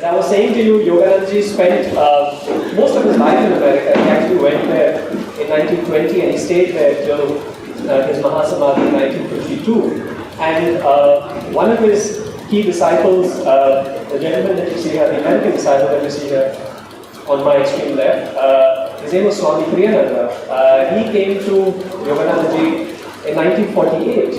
As I was saying to you, Yogananda spent most of his life in America. He actually went there in 1920 and he stayed there till his Mahasamadhi in 1952. And one of his key disciples, the gentleman that you see here, the American disciple that you see here on my extreme left, his name was Swami Kriya. He came to Yogananda in 1948.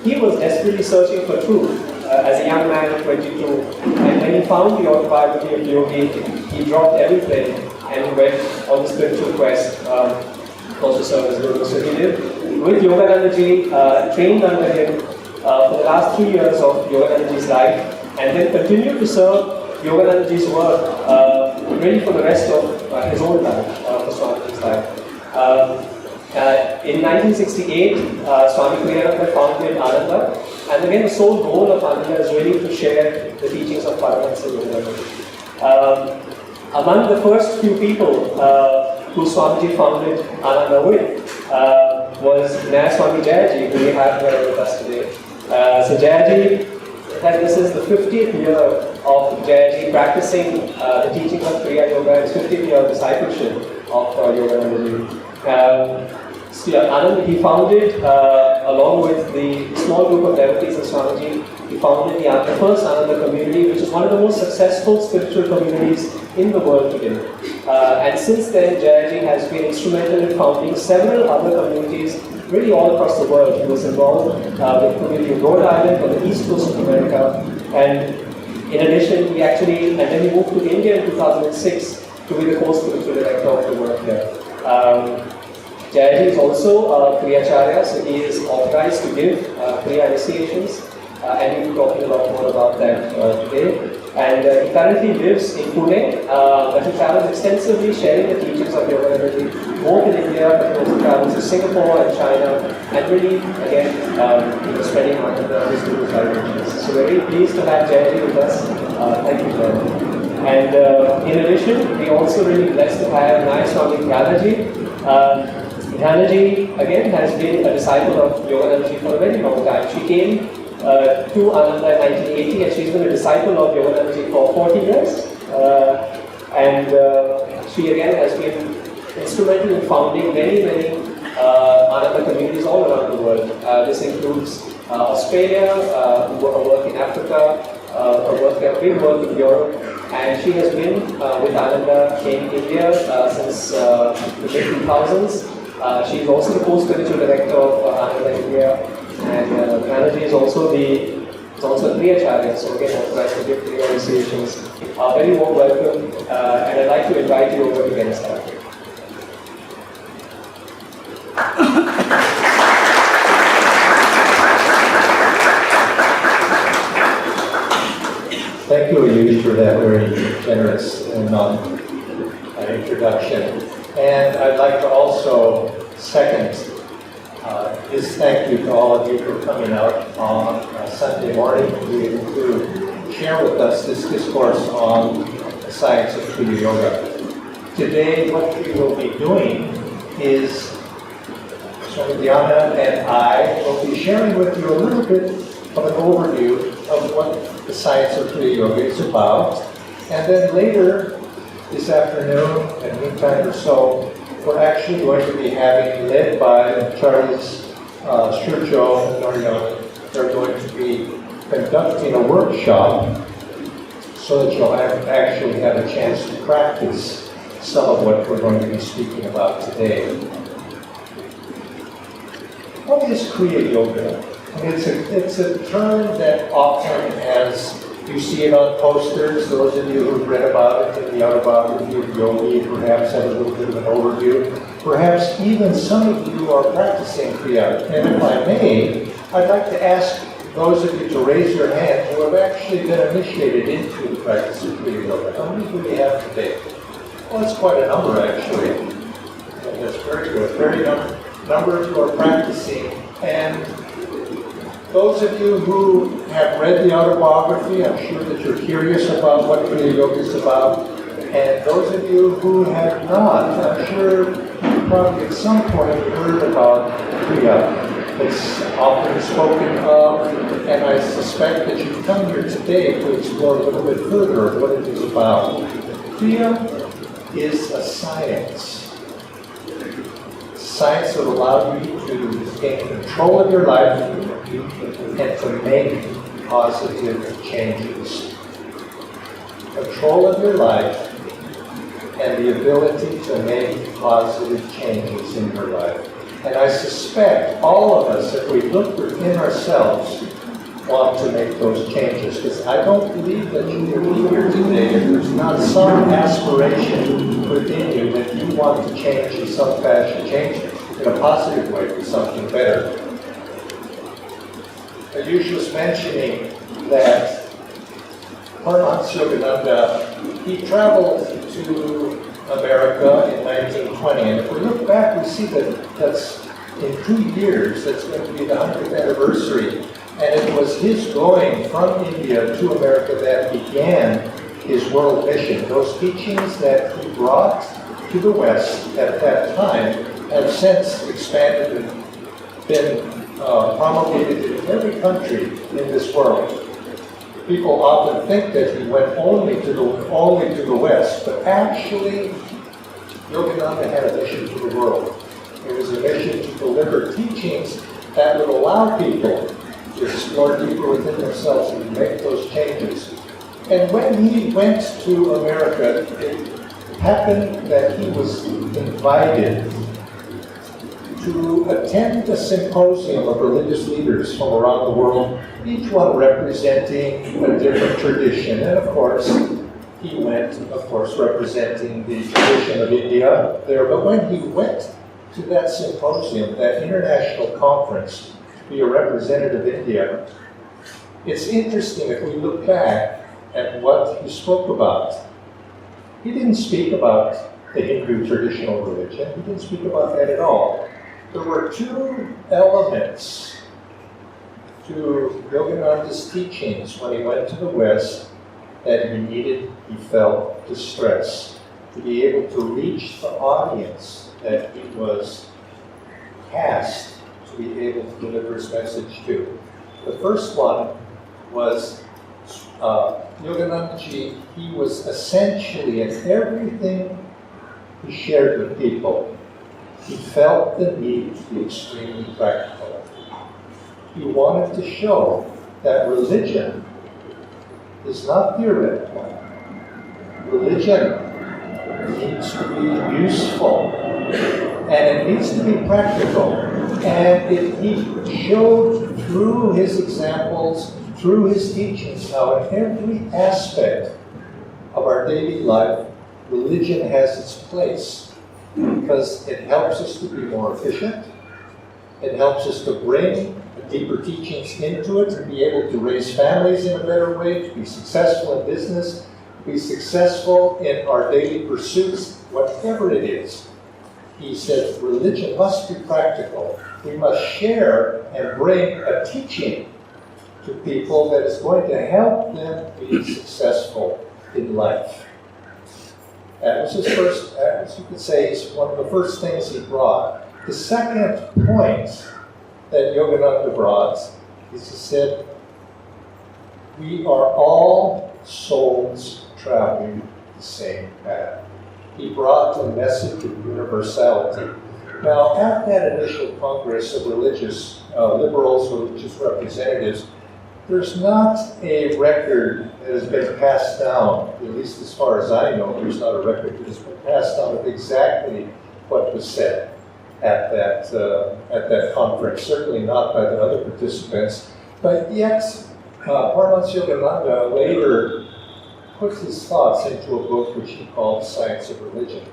He was desperately searching for truth as a young man of 22. And when he found the autobiography of Yogi, he dropped everything and went on the spiritual quest to serve as Guru. So he lived with Yogananda, trained under him for the last 3 years of Yogananda's life, and then continued to serve Yogananda's work really for the rest of his own life, for Swamiji's life. In 1968, Swami Kriya founded Ananda, and again the sole goal of Ananda is really to share the teachings of Paramhansa Yogananda. Among the first few people who Swamiji founded Ananda with was Naya Swami Jayaji, who we have here with us today. So Jayaji, this is the 50th year of Jayaji practicing the teachings of Kriya Yoga, his 50th year of discipleship of Yogananda. Ananda, he founded, along with the small group of devotees of Swamiji, he founded the first Ananda community, which is one of the most successful spiritual communities in the world today. And since then, Jayaji has been instrumental in founding several other communities really all across the world. He was involved with the community of Rhode Island on the east coast of America. And in addition, and then he moved to India in 2006 to be the co-spiritual director of the work here. Jayaji is also a Kriyacharya, so he is authorized to give Kriya initiations, and we'll be talking a lot more about that today. And he currently lives in Pune, but he travels extensively sharing the teachings of Yogananda, both in India, but he also travels to Singapore and China, and really, again, spreading out his Guru's vibrations. So we're very pleased to have Jayaji with us. Thank you, Jayaji. And in addition, we're also really blessed to have Naya Swami Gyanaji. Gyanaji, again, has been a disciple of Yogananda for a very long time. She came to Ananda in 1980, and she's been a disciple of Yogananda for 40 years. She again has been instrumental in founding many Ananda communities all around the world. This includes Australia, her work in Africa, her big work in Europe, and she has been with Ananda in India since the mid-2000s. She is also the co-spiritual director of Ananda India, and Gyanaji is also a Kriyacharya, so again authorized to give Kriya initiations. Very warm welcome, and I'd like to invite you over to get started. Thank you, Ayush, for that very generous and introduction. And I'd like to also second his thank you to all of you for coming out on Sunday morning to share with us this discourse on the science of Kriya Yoga. Today, what we will be doing is Diana and I will be sharing with you a little bit of an overview of what the science of Kriya Yoga is about. And then later this afternoon, at noontime or so, we're actually going to be having, led by Charles Sturjo and Norion, they're going to be conducting a workshop so that you'll actually have a chance to practice some of what we're going to be speaking about today. What is Kriya Yoga? I mean, it's a term that often you see it on posters. Those of you who've read about it in the autobiography of Yogi perhaps have a little bit of an overview. Perhaps even some of you are practicing Kriya. And if I may, I'd like to ask those of you to raise your hand who have actually been initiated into the practice of Kriya Yoga. How many do we have today? Well, that's quite a number, actually. And that's very good. Very number of you are practicing. And those of you who have read the autobiography, I'm sure that you're curious about what Kriya Yoga is about. And those of you who have not, I'm sure you probably at some point heard about Kriya. It's often spoken of, and I suspect that you've come here today to explore a little bit further of what it is about. Kriya is a science. Science that allows you to gain control of your life and to make positive changes. Control of your life and the ability to make positive changes in your life. And I suspect all of us, if we look within ourselves, want to make those changes. Because I don't believe that you will be here today if there's not some aspiration within you that you want to change in some fashion, change in a positive way for something better. Ayush was mentioning that Paramhansa Yogananda, he traveled to America in 1920, and if we look back, we see that that's in 2 years, that's going to be the 100th anniversary, and it was his going from India to America that began his world mission. Those teachings that he brought to the West at that time have since expanded and been promulgated in every country in this world. People often think that he went only to the West, but actually, Yogananda had a mission to the world. It was a mission to deliver teachings that would allow people to explore deeper within themselves and make those changes. And when he went to America, it happened that he was invited to attend a symposium of religious leaders from around the world, each one representing a different tradition. And of course, he went, representing the tradition of India there. But when he went to that symposium, that international conference, to be a representative of India, it's interesting if we look back at what he spoke about. He didn't speak about the Hindu traditional religion. He didn't speak about that at all. There were 2 elements to Yogananda's teachings when he went to the West that he felt to stress, to be able to reach the audience that he was tasked to be able to deliver his message to. The first one was Yoganandaji, he was essentially in everything he shared with people. He felt the need to be extremely practical. He wanted to show that religion is not theoretical. Religion needs to be useful, and it needs to be practical. And he showed through his examples, through his teachings, how in every aspect of our daily life, religion has its place. Because it helps us to be more efficient. It helps us to bring deeper teachings into it, to be able to raise families in a better way, to be successful in business, to be successful in our daily pursuits, whatever it is. He said religion must be practical. We must share and bring a teaching to people that is going to help them be successful in life. That was his first, as you could say, is one of the first things he brought. The second point that Yogananda brought is he said, we are all souls traveling the same path. He brought a message of universality. Now, at that initial Congress of religious liberals, religious representatives, there's not a record that has been passed down, at least as far as I know, there's not a record that has been passed down of exactly what was said at that conference, certainly not by the other participants. But yet, Paramhansa Yogananda later put his thoughts into a book which he called Science of Religion.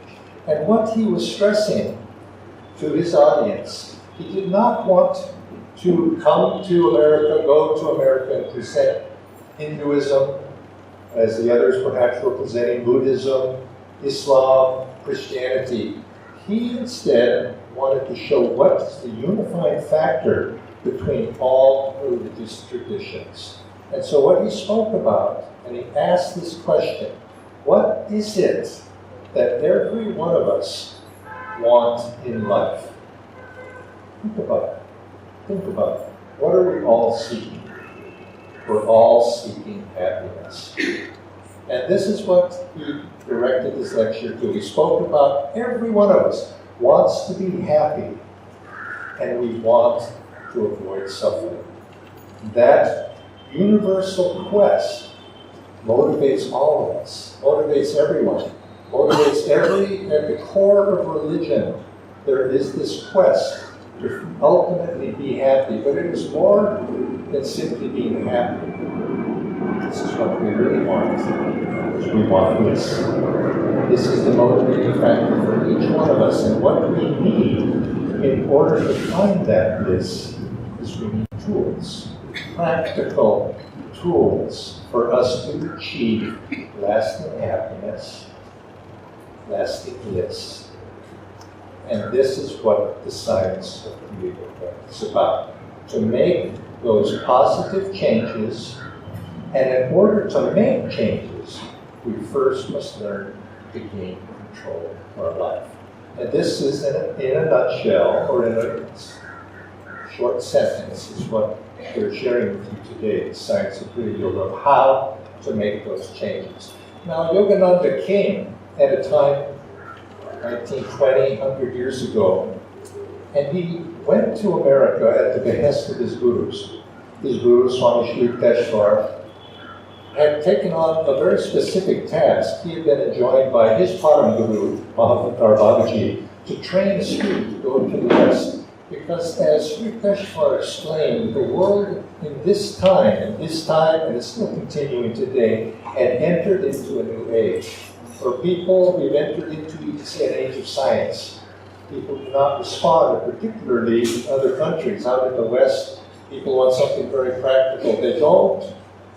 And what he was stressing to his audience, he did not want to come to America, go to America and present Hinduism, as the others perhaps were presenting Buddhism, Islam, Christianity. He instead wanted to show what is the unifying factor between all religious traditions. And so what he spoke about, and he asked this question, what is it that every one of us want in life? Think about it. Think about it. What are we all seeking? We're all seeking happiness. And this is what he directed this lecture to. He spoke about every one of us wants to be happy, and we want to avoid suffering. That universal quest motivates all of us, motivates everyone, motivates at the core of religion. There is this quest to ultimately be happy, but it is more than simply being happy. This is what we really want. We want bliss. This is the motivating factor for each one of us, and what we need in order to find that bliss is we need tools, practical tools for us to achieve lasting happiness, lasting bliss. And this is what the science of Kriya is about. To make those positive changes, and in order to make changes, we first must learn to gain control of our life. And this is, in a nutshell, or in a short sentence, is what we're sharing with you today, the science of Kriya Yoga, of how to make those changes. Now, Yogananda came at a time, 1920, 100 years ago, and he went to America at the behest of his gurus. His guru, Swami Sri Yukteswar, had taken on a very specific task. He had been enjoined by his Param Guru, Mahavatar Babaji, to train a student to go to the West. Because as Sri Yukteswar explained, the world in this time, and it's still continuing today, had entered into a new age. For people, we've entered into, you could say, an age of science. People do not respond, particularly in other countries. Out in the West, people want something very practical. They don't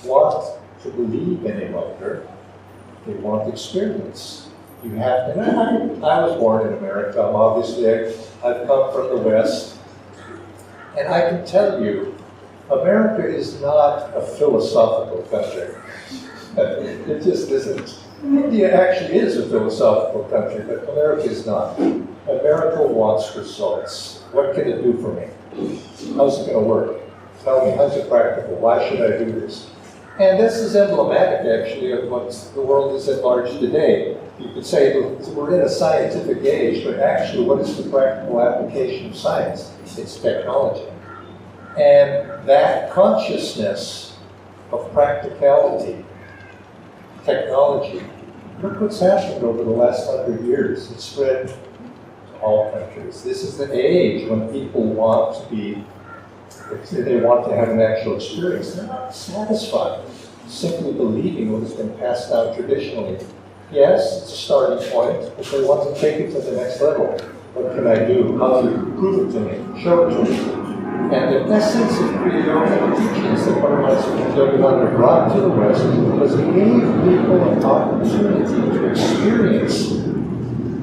want to believe any longer. They want experience. You have to. I was born in America. I've come from the West. And I can tell you, America is not a philosophical country. It just isn't. India actually is a philosophical country, but America is not. America wants results. What can it do for me? How's it going to work? Tell me, how's it practical? Why should I do this? And this is emblematic, actually, of what the world is at large today. You could say we're in a scientific age, but actually, what is the practical application of science? It's technology. And that consciousness of practicality, technology, look what's happened over the last 100 years. It's spread to all countries. This is the age when people want to be, they want to have an actual experience. They're not satisfied simply believing what has been passed down traditionally. Yes, it's a starting point, but they want to take it to the next level. What can I do? How do you prove it to me? Show it to me. And the essence of Kriya Yoga, the teachings that Paramhansa Yogananda brought to the West, was it gave people an opportunity to experience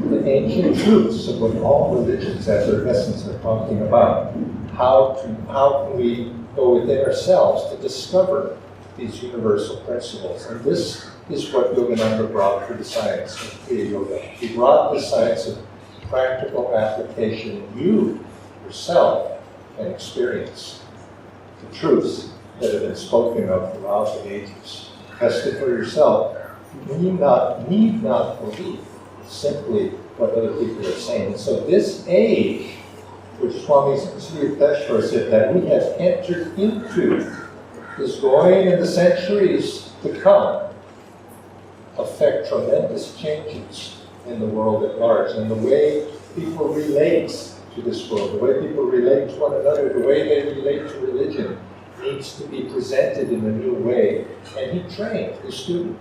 the ancient truths of what all religions at their essence are talking about. How can we go within ourselves to discover these universal principles? And this is what Yogananda brought for the science of Kriya Yoga. He brought the science of practical application in you, yourself, and experience the truths that have been spoken of throughout the ages. Test it for yourself. You need not believe simply what other people are saying. And so this age, which Swami Sri Yukteswar said that we have entered into, is going in the centuries to come affect tremendous changes in the world at large, and the way people relate to this world, the way people relate to one another, the way they relate to religion needs to be presented in a new way. And he trained his student,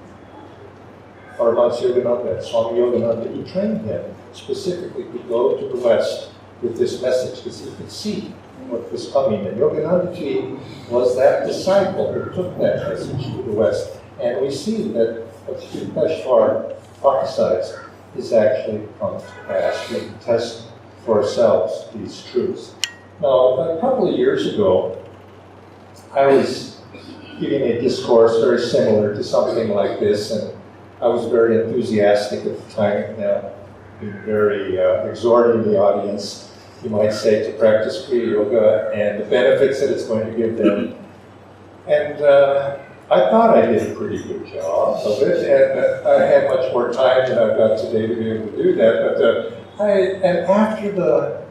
Paramhansa Yogananda, Swami Yogananda. He trained him specifically to go to the West with this message because he could see what was coming. And Yogananda Ji was that disciple who took that message to the West. And we see that what Sri Yukteswar prophesies is actually come to pass. We can test for ourselves these truths. Now, a couple of years ago, I was giving a discourse very similar to something like this, and I was very enthusiastic at the time, being very exhorting the audience. you might say, to practice Kriya Yoga and the benefits that it's going to give them. And I thought I did a pretty good job of it, and I had much more time than I've got today to be able to do that. But and after the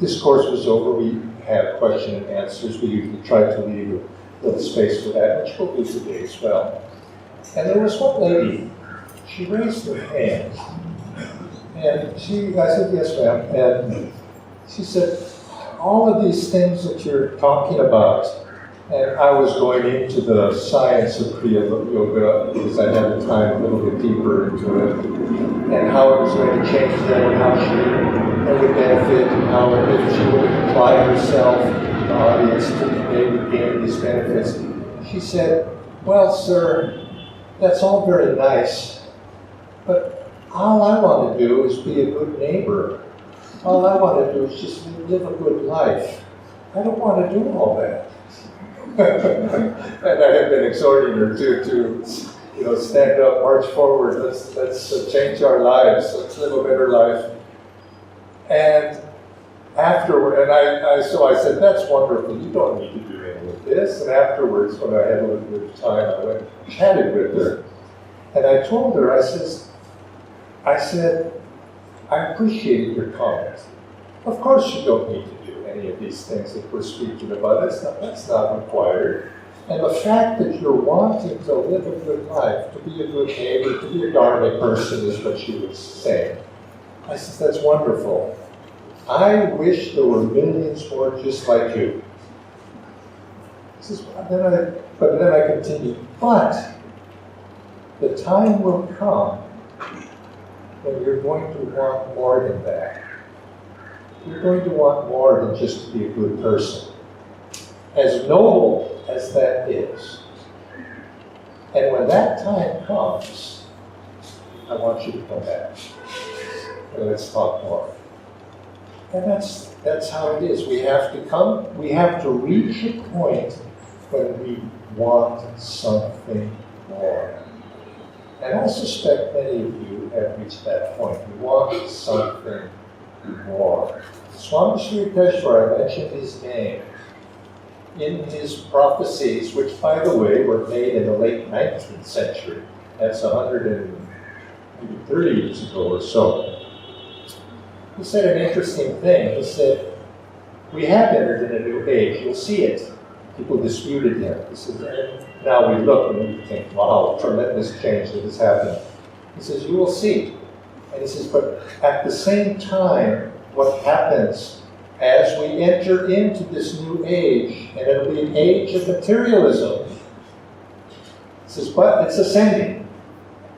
discourse was over, we had question and answers. We usually tried to leave a little space for that, which we'll do today as well. And there was one lady, she raised her hand, and I said, yes, ma'am, and she said, all of these things that you're talking about, and I was going into the science of Kriya Yoga because I had the time a little bit deeper into it, and how it was going to change them, and how it would benefit, and how if she would apply herself, the audience, they would gain these benefits. She said, well, sir, that's all very nice, but all I want to do is be a good neighbor. All I want to do is just live a good life. I don't want to do all that. And I have been exhorting her to stand up, march forward. Let's change our lives. Let's live a better life. And afterward, so I said, that's wonderful. You don't need to do any of this. And afterwards, when I had a little bit of time, I went and chatted with her. And I told her, I said, I appreciated your comment. Of course you don't need to do any of these things that we're speaking about. That's not required. And the fact that you're wanting to live a good life, to be a good neighbor, to be a dharmic person is what she was saying. I said, that's wonderful. I wish there were millions more just like you. But then I continued, but the time will come when you're going to want more than that. You're going to want more than just to be a good person. As noble as that is. And when that time comes, I want you to come back. And let's talk more. And that's how it is. We have to reach a point when we want something more. And I suspect many of you have reached that point. You want something more. Swami Sri Yukteswar, I mentioned his name in his prophecies, which, by the way, were made in the late 19th century. That's 130 years ago or so. He said an interesting thing. He said, we have entered in a new age. You'll see it. People disputed him. He said, and now we look and we think, wow, tremendous change that has happened. He says, you will see. And he says, but at the same time, what happens as we enter into this new age, and it'll be an age of materialism. He says, but it's ascending.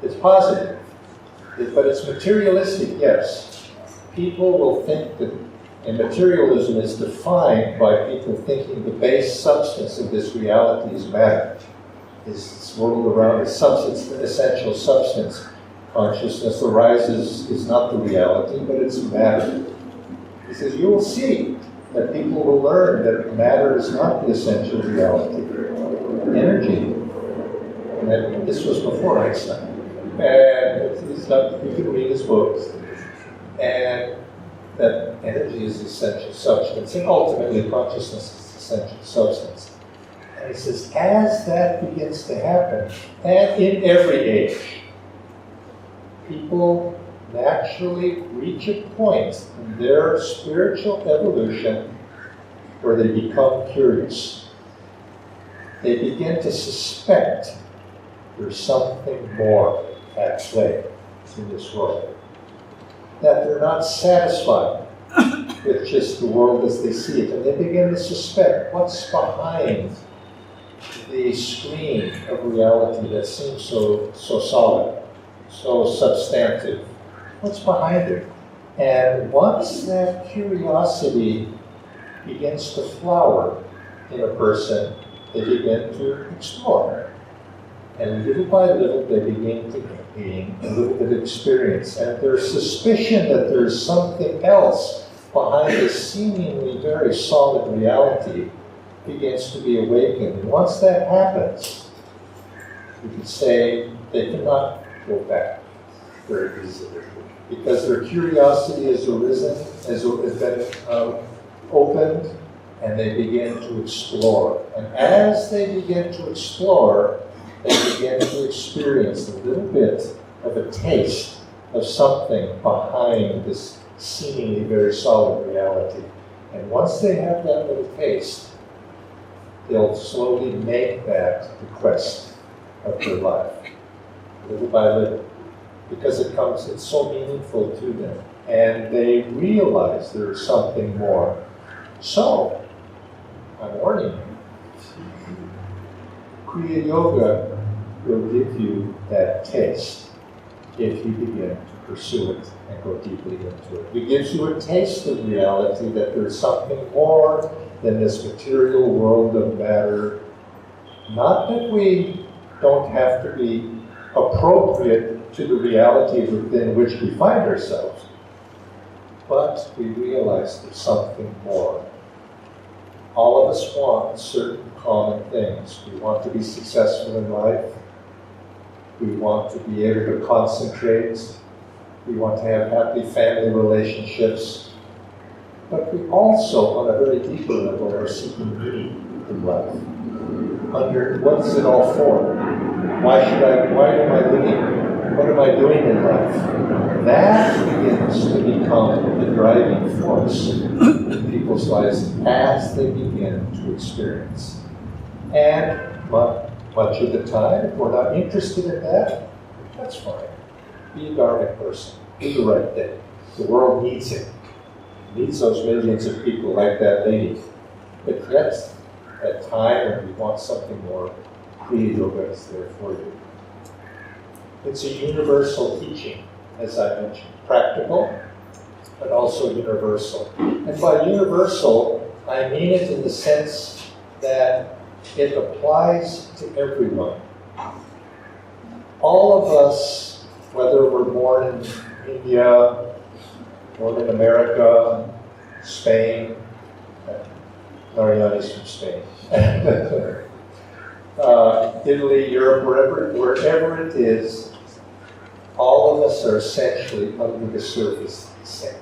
It's positive. But it's materialistic, yes. People will think that, and materialism is defined by people thinking the base substance of this reality is matter. This world around is substance, the essential substance. Consciousness arises is not the reality, but it's matter. He says, you will see that people will learn that matter is not the essential reality. Energy. And this was before Einstein. And you can read his books. And that energy is the essential substance. And ultimately, consciousness is the essential substance. And he says, as that begins to happen, and in every age, people naturally reach a point in their spiritual evolution where they become curious. They begin to suspect there's something more at play in this world. That they're not satisfied with just the world as they see it. And they begin to suspect what's behind the screen of reality that seems so solid, so substantive. What's behind it? And once that curiosity begins to flower in a person, they begin to explore. And little by little, they begin to gain a little bit of experience. And their suspicion that there's something else behind this seemingly very solid reality begins to be awakened. And once that happens, you could say they cannot go back. very easily. Because their curiosity has arisen, has been opened, and they begin to explore. And as they begin to explore, they begin to experience a little bit of a taste of something behind this seemingly very solid reality. And once they have that little taste, they'll slowly make that the quest of their life, little by little, because it's so meaningful to them. And they realize there is something more. So, I'm warning you, Kriya Yoga will give you that taste if you begin to pursue it and go deeply into it. It gives you a taste of reality, that there's something more than this material world of matter. Not that we don't have to be appropriate to the reality within which we find ourselves, but we realize there's something more. All of us want certain common things. We want to be successful in life. We want to be able to concentrate. We want to have happy family relationships. But we also, on a very deeper level, are seeking meaning in life. Under what is it all for? Why am I living? What am I doing in life? That begins to become the driving force in people's lives as they begin to experience. And much of the time, if we're not interested in that, that's fine. Be a dharmic person. Do the right thing. The world needs it. It needs those millions of people like that lady. But that's that time when we want something more. Kriya Yoga is there for you. It's a universal teaching, as I mentioned. Practical, but also universal. And by universal, I mean it in the sense that it applies to everyone. All of us, whether we're born in India, born in America, Spain, Mariani's from Spain, Italy, Europe, wherever it is, all of us are essentially under the surface the same.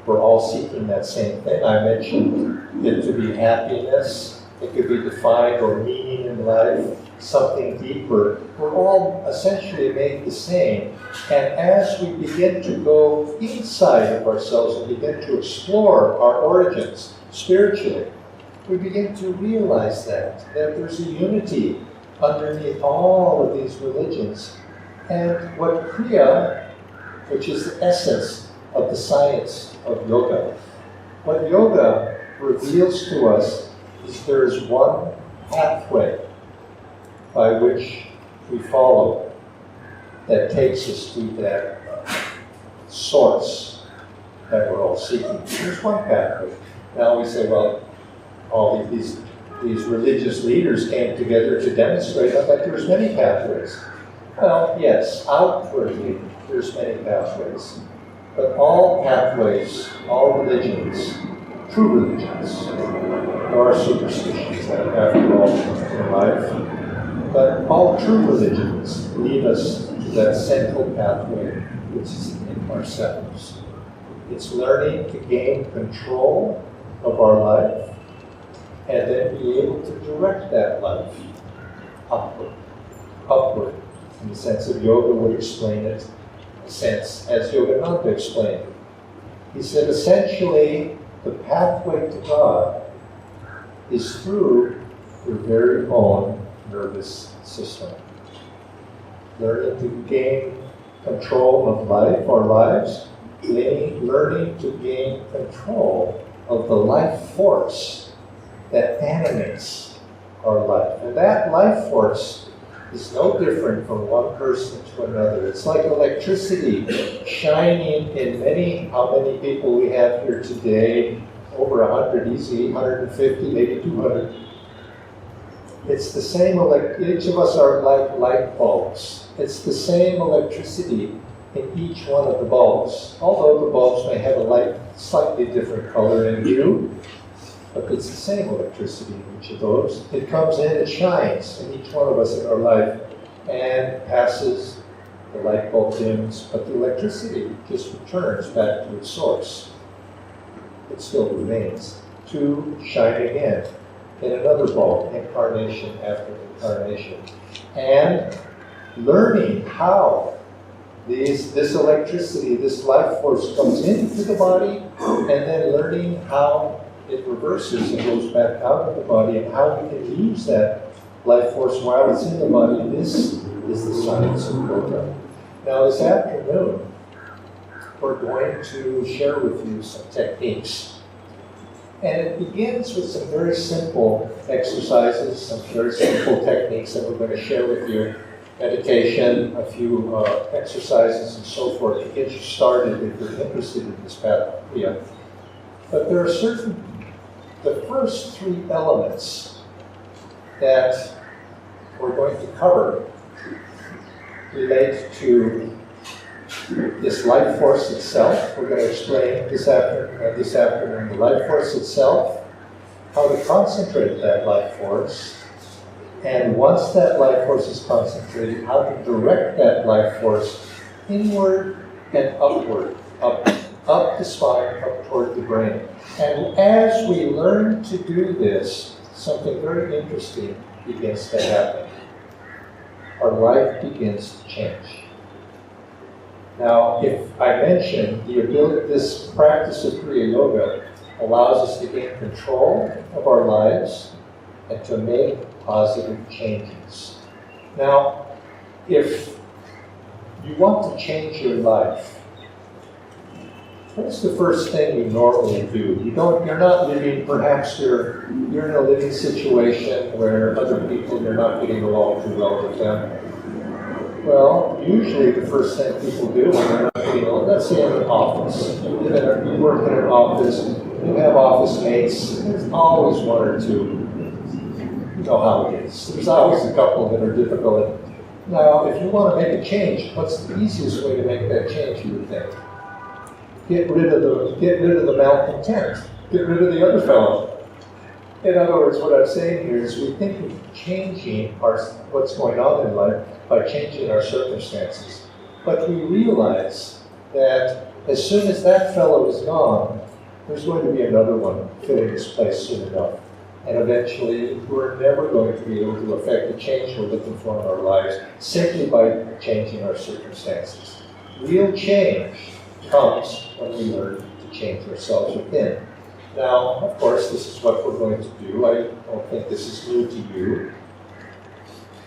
We're all seeking that same thing. I mentioned it to be happiness. It could be defined or meaning in life, something deeper. We're all essentially made the same. And as we begin to go inside of ourselves and begin to explore our origins spiritually, we begin to realize that there's a unity underneath all of these religions. And what Kriya, which is the essence of the science of yoga, what yoga reveals to us is there is one pathway by which we follow that takes us to that source that we're all seeking. There's one pathway. Now we say, well, all these religious leaders came together to demonstrate that there's many pathways. Well, yes, outwardly there's many pathways. But all pathways, all religions, true religions, there are superstitions after all in life, but all true religions lead us to that central pathway, which is in ourselves. It's learning to gain control of our life and then be able to direct that life upward, in the sense of yoga would explain it, a sense as Yogananda explained it. He said essentially the pathway to God is through your very own nervous system. Learning to gain control of life, our lives, learning to gain control of the life force that animates our life. And that life force is no different from one person to another. It's like electricity shining in how many people we have here today, over 100, easy, 150, maybe 200. It's the same, each of us are like light bulbs. It's the same electricity in each one of the bulbs. Although the bulbs may have a slightly different color and hue, but it's the same electricity in each of those. It comes in, it shines in each one of us in our life, and passes the light bulb dims, but the electricity just returns back to its source. It still remains to shine again in another bulb, incarnation after incarnation. And learning how this electricity, this life force comes into the body, and then learning how it reverses and goes back out of the body, and how we can use that life force while it's in the body. This is the science of yoga. Now this afternoon, we're going to share with you some techniques. And it begins with some very simple exercises, some very simple techniques that we're going to share with you. Meditation, a few exercises and so forth to get you started if you're interested in this path of Kriya. But there are the first three elements that we're going to cover relate to this life force itself. We're going to explain this afternoon the life force itself, how to concentrate that life force, and once that life force is concentrated, how to direct that life force inward and upward, up the spine, up toward the brain. And as we learn to do this, something very interesting begins to happen. Our life begins to change. Now, if I mention the ability, this practice of Kriya Yoga allows us to gain control of our lives and to make positive changes. Now, if you want to change your life, what's the first thing you normally do? You're not living, perhaps you're in a living situation where other people, you're not getting along too well with them. Well, usually the first thing people do when they're not getting along, let's say in an office. You work in an office, you have office mates, there's always one or two. You know how it is. There's always a couple that are difficult. Now, if you want to make a change, what's the easiest way to make that change, you would think? Get rid of the malcontent. Get rid of the other fellow. In other words, what I'm saying here is we think of changing what's going on in life by changing our circumstances. But we realize that as soon as that fellow is gone, there's going to be another one filling his place soon enough. And eventually, we're never going to be able to affect the change we're looking for in our lives simply by changing our circumstances. Real change comes when we learn to change ourselves within. Now, of course, this is what we're going to do. I don't think this is new to you.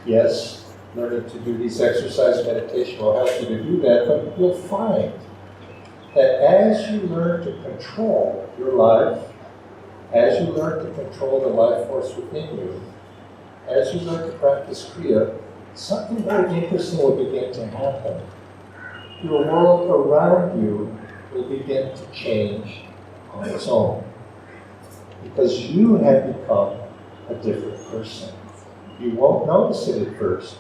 Yes, learning to do these exercise meditation will help you to do that, but you'll find that as you learn to control your life, as you learn to control the life force within you, as you learn to practice Kriya, something very interesting will begin to happen. Your world around you will begin to change on its own. Because you have become a different person. You won't notice it at first.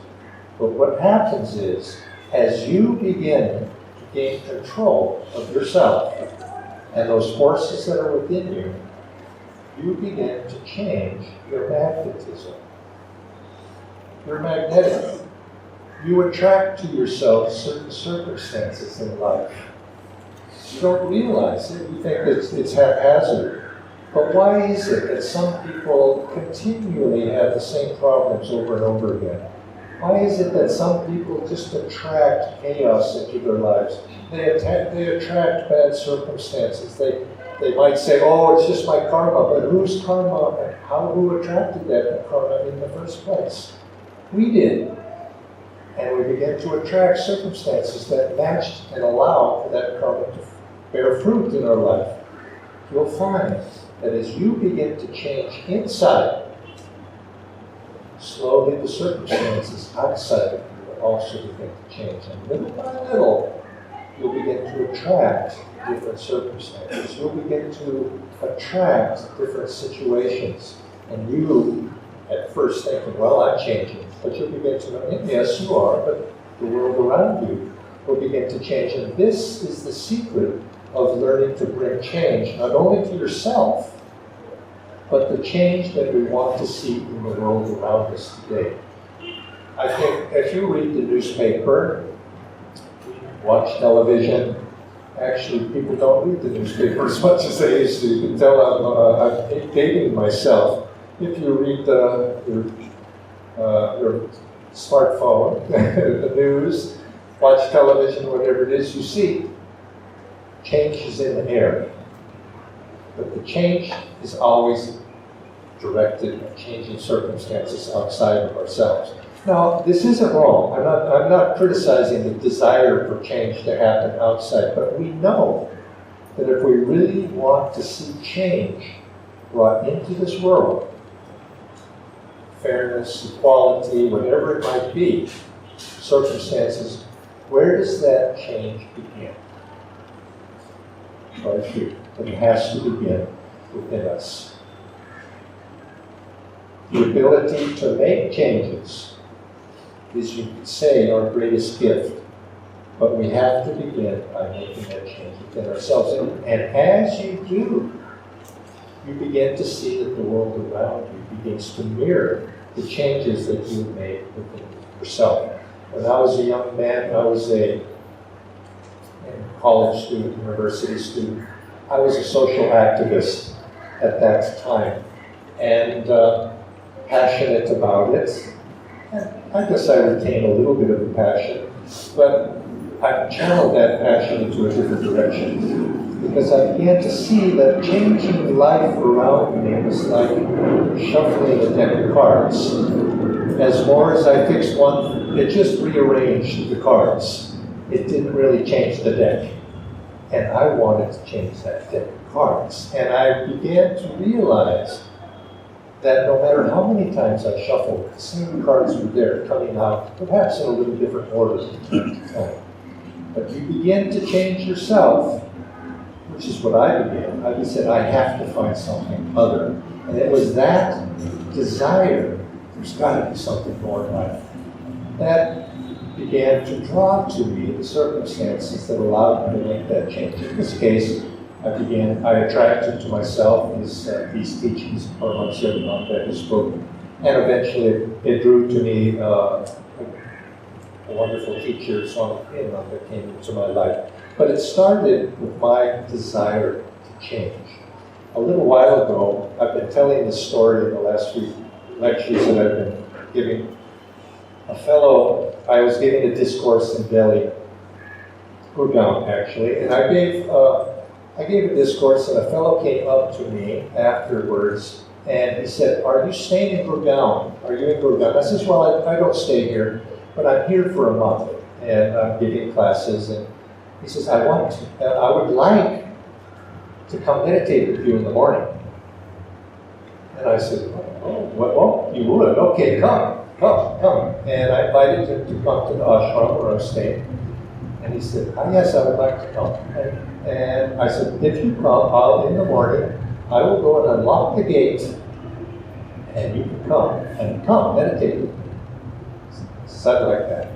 But what happens is, as you begin to gain control of yourself and those forces that are within you, you begin to change your magnetism. You're magnetic. You attract to yourself certain circumstances in life. You don't realize it. You think it's haphazard. But why is it that some people continually have the same problems over and over again? Why is it that some people just attract chaos into their lives? They attract bad circumstances. They might say, oh, it's just my karma, but whose karma and who attracted that karma in the first place? We did. And we begin to attract circumstances that matched and allow for that karma to bear fruit in our life. You'll find that as you begin to change inside, slowly the circumstances outside of you will also begin to change. And little by little, you'll begin to attract different circumstances. You'll begin to attract different situations. And you, at first thinking, well, I'm changing. But you'll begin to know, yes, you are, but the world around you will begin to change. And this is the secret of learning to bring change, not only to yourself, but the change that we want to see in the world around us today. I think if you read the newspaper, watch television. Actually, people don't read the newspaper as much as they used to. You can tell I'm dating myself. If you read your smartphone, the news, watch television, whatever it is, you see change is in the air. But the change is always directed at changing circumstances outside of ourselves. Now, this isn't wrong. I'm not criticizing the desire for change to happen outside, but we know that if we really want to see change brought into this world, fairness, equality, whatever it might be, circumstances, where does that change begin? Right here. But it has to begin within us. The ability to make changes is, you could say, our greatest gift. But we have to begin by making that change within ourselves. And as you do, you begin to see that the world around you begins to mirror the changes that you have made within yourself. When I was a young man, I was a college student, university student. I was a social activist at that time, and passionate about it. And I guess I retain a little bit of the passion, but I've channeled that passion into a different direction, because I began to see that changing life around me was like shuffling a deck of cards. As more as I fixed one, it just rearranged the cards. It didn't really change the deck. And I wanted to change that deck of cards. And I began to realize that no matter how many times I shuffled, the same cards were there, coming out, perhaps in a little different order. But you begin to change yourself, which is what I began. I said, I have to find something other. And it was that desire, there's got to be something more in life, that began to draw to me the circumstances that allowed me to make that change. In this case, I attracted to myself these teachings of Paramhansa Yogananda, his book, and eventually it drew to me a wonderful teacher, Swami Kriya, that came into my life. But it started with my desire to change. A little while ago, I've been telling this story in the last few lectures that I've been giving. I was giving a discourse in Delhi, Gurgaon actually, and I gave a discourse, and a fellow came up to me afterwards, and he said, "Are you staying in Gurgaon? Are you in Gurgaon?" I says, "Well, I don't stay here, but I'm here for a month, and I'm giving classes." And he says, I would like to come meditate with you in the morning." And I said, "Oh, you would? Okay, come. And I invited him to come to the ashram where I was staying. And he said, "Yes, I would like to come." And I said, "If you come, in the morning, I will go and unlock the gate, and you can come meditate with me." Something like that.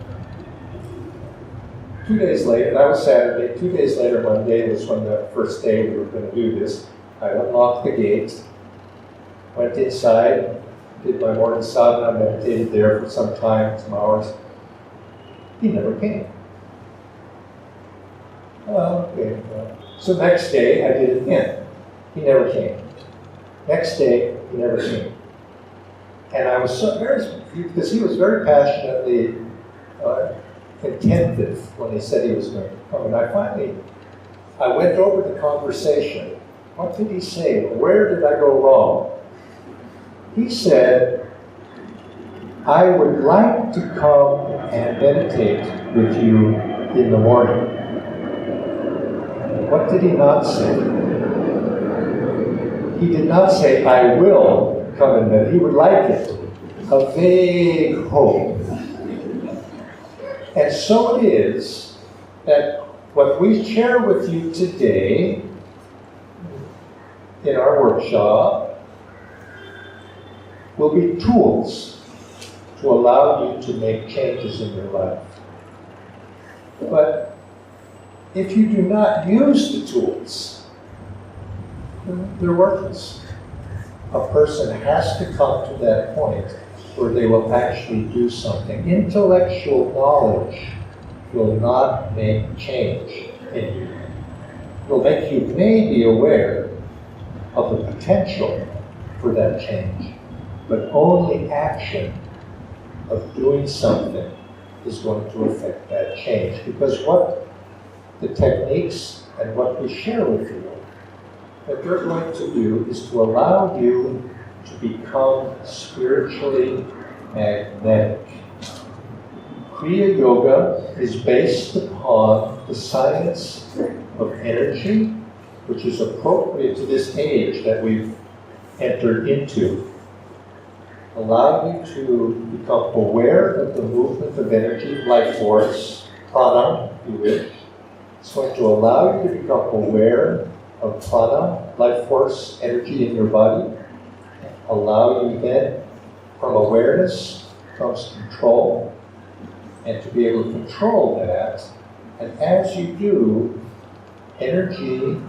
2 days later, that was Saturday, 2 days later, Monday, was when the first day we were going to do this. I unlocked the gate, went inside, did my morning sadhana, meditated there for some time, some hours. He never came. Okay. So next day, I did it again. He never came. Next day, he never came. And I was because he was very passionately attentive when he said he was going to come. And I went over the conversation. What did he say? Where did I go wrong? He said, "I would like to come and meditate with you in the morning." What did he not say? He did not say, "I will come and meditate." He would like it. A vague hope. And so it is that what we share with you today in our workshop will be tools to allow you to make changes in your life. But if you do not use the tools, they're worthless. A person has to come to that point where they will actually do something. Intellectual knowledge will not make change in you. It will make you maybe aware of the potential for that change, but only action of doing something is going to affect that change. Because what the techniques and what we share with you, that they're going to do is to allow you to become spiritually magnetic. Kriya Yoga is based upon the science of energy, which is appropriate to this age that we've entered into. Allow you to become aware of the movement of energy, life force, prana, if you wish. It's going to allow you to become aware of prana, life force, energy in your body. Allow you then, from awareness comes control, and to be able to control that. And as you do, energy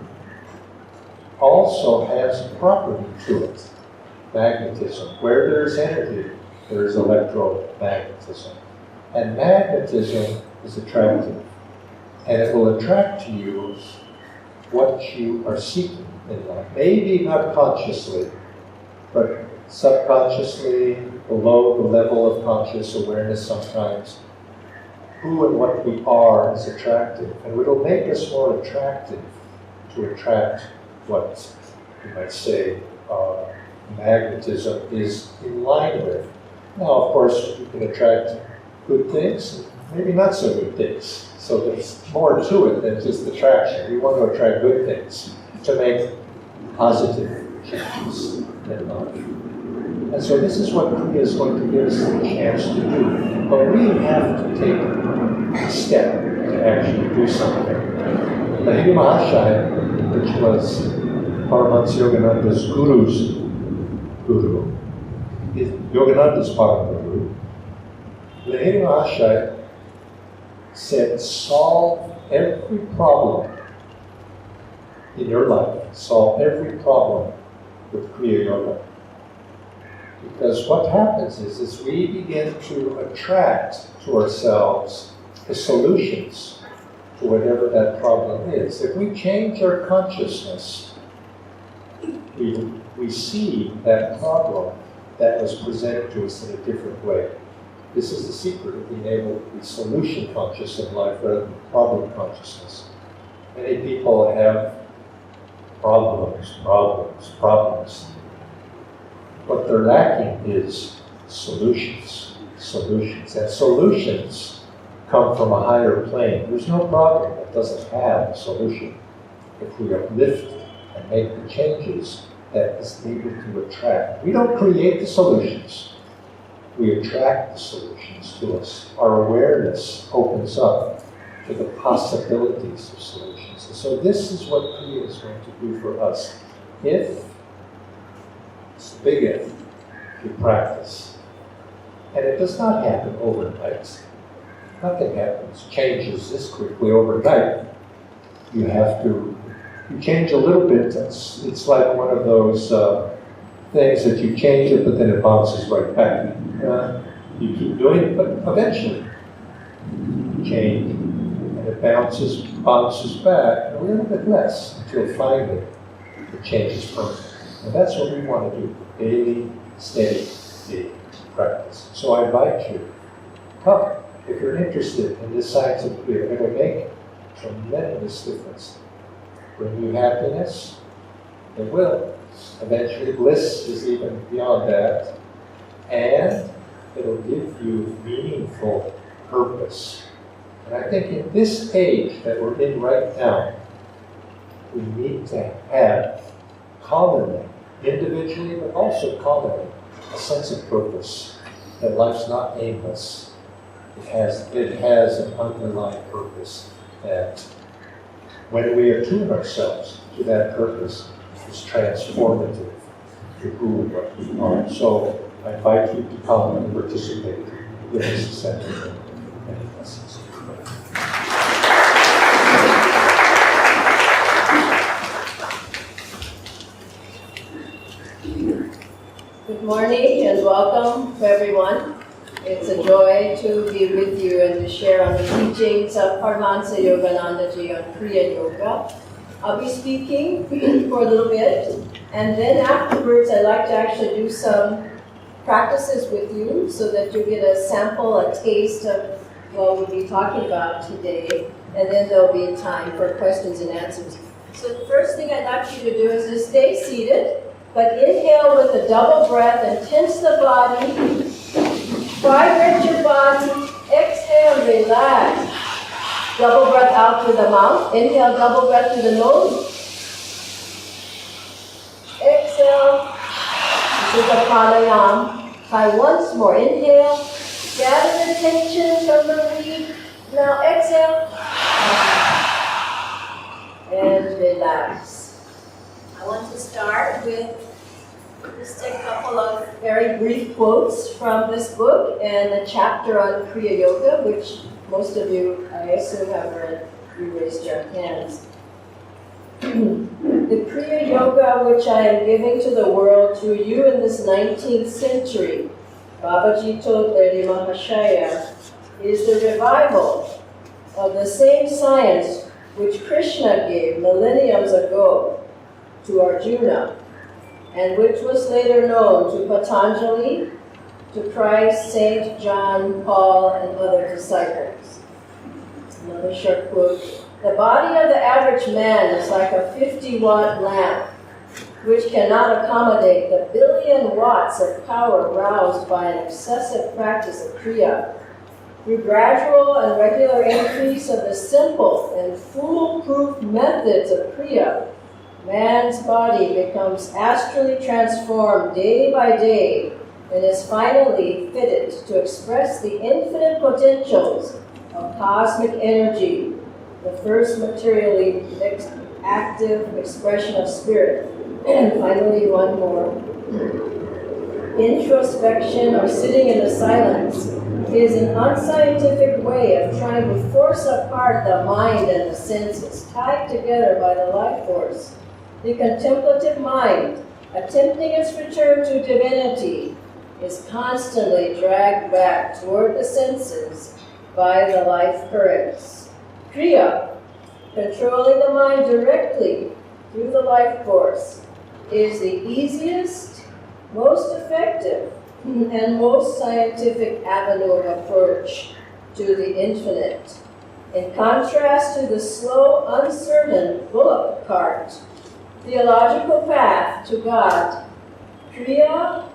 also has a property to it. Magnetism. Where there's energy, there's electromagnetism. And magnetism is attractive. And it will attract to you what you are seeking in life. Maybe not consciously, but subconsciously, below the level of conscious awareness sometimes. Who and what we are is attractive. And it'll make us more attractive to attract what you might say magnetism is in line with. Now, of course, you can attract good things, maybe not so good things. So there's more to it than just attraction. We want to attract good things to make positive changes in life. And so this is what Kriya is going to give us a chance to do. But we have to take a step to actually do something. Lahiri Mahashaya, which was Paramhansa Yogananda's guru's guru, is Yogananda's Paramguru. Lahiri Mahashaya said, solve every problem in your life, solve every problem with Kriya Yoga. Because what happens is we begin to attract to ourselves the solutions to whatever that problem is. If we change our consciousness, we see that problem that was presented to us in a different way. This is the secret of being able to be solution conscious in life rather than problem consciousness. Many people have problems. What they're lacking is solutions. And solutions come from a higher plane. There's no problem that doesn't have a solution. If we uplift and make the changes that is needed to attract. We don't create the solutions. We attract the solutions to us. Our awareness opens up to the possibilities of solutions. And so this is what Kriya is going to do for us. If, it's the big if, you practice. And it does not happen overnight. Nothing happens, changes this quickly overnight. You change a little bit. It's like one of those things that you change it, but then it bounces right back. You keep doing it, but eventually you change, and it bounces back a little bit less until finally the change is permanent. And that's what we want to do, daily, steady practice. So I invite you, come, if you're interested in this science of Kriya. It will make a tremendous difference. Bring you happiness, it will. Eventually bliss is even beyond that. And it'll give you meaningful purpose. And I think in this age that we're in right now, we need to have commonly, individually, but also commonly, a sense of purpose. That life's not aimless. It has an underlying purpose that when we attune ourselves to that purpose, is transformative to who and what we are. So I invite you to come and participate in this center. Many blessings. Good morning and welcome to everyone. It's a joy to be with you and to share on the teachings of Paramhansa Yogananda Ji on Kriya Yoga. I'll be speaking for a little bit, and then afterwards I'd like to actually do some practices with you so that you get a sample, a taste of what we'll be talking about today, and then there'll be time for questions and answers. So the first thing I'd like you to do is to stay seated, but inhale with a double breath and tense the body, vibrate your body, exhale, relax. Double breath out through the mouth, inhale, double breath through the nose, exhale. This is a pranayama. Try once more, inhale, gather the tension from the week, now exhale, and relax. I want to start with just a couple of very brief quotes from this book and a chapter on Kriya Yoga, which most of you, I assume, have read. You raised your hands. The Kriya Yoga which I am giving to the world through you in this 19th century, Babaji told Lady Mahashaya, is the revival of the same science which Krishna gave millenniums ago to Arjuna, and which was later known to Patanjali, to Christ, Saint John, Paul, and other disciples. Another short quote. The body of the average man is like a 50-watt lamp, which cannot accommodate the billion watts of power roused by an excessive practice of Kriya. Through gradual and regular increase of the simple and foolproof methods of Kriya, man's body becomes astrally transformed day by day and is finally fitted to express the infinite potentials of cosmic energy, the first materially active expression of spirit. And finally, one more. Introspection, or sitting in the silence, is an unscientific way of trying to force apart the mind and the senses, tied together by the life force. The contemplative mind, attempting its return to divinity, is constantly dragged back toward the senses by the life currents. Kriya, controlling the mind directly through the life force, is the easiest, most effective, and most scientific avenue of approach to the infinite. In contrast to the slow, uncertain bullock cart theological path to God, Kriya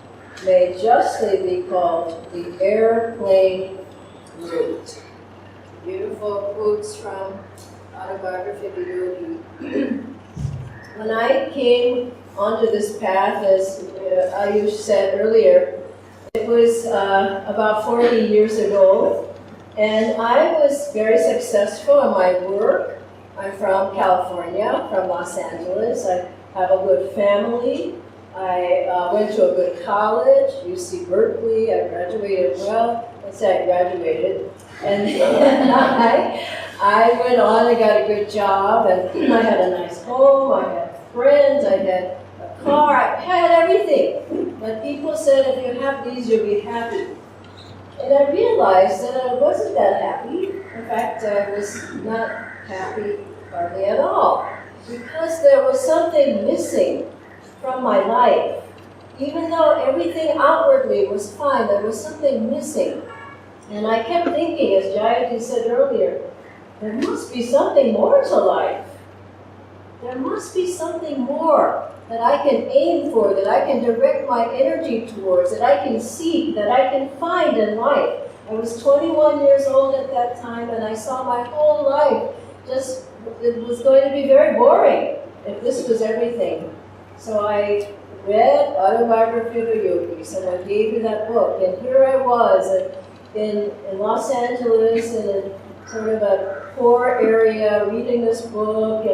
may justly be called the airplane route. Beautiful quotes from Autobiography of a Yogi. When I came onto this path, as Ayush said earlier, it was about 40 years ago, and I was very successful in my work. I'm from California, from Los Angeles. I have a good family. I went to a good college, UC Berkeley. I graduated well. Let's say I graduated. And then I went on and got a good job, and I had a nice home, I had friends, I had a car, I had everything. But people said, if you have these, you'll be happy. And I realized that I wasn't that happy. In fact, I was not happy hardly at all, because there was something missing from my life. Even though everything outwardly was fine, there was something missing. And I kept thinking, as Jayati said earlier, there must be something more to life. There must be something more that I can aim for, that I can direct my energy towards, that I can seek, that I can find in life. I was 21 years old at that time, and I saw my whole life just, it was going to be very boring if this was everything. So I read Autobiography of a Yogi, and I gave you that book, and here I was in Los Angeles, in a sort of a poor area, reading this book,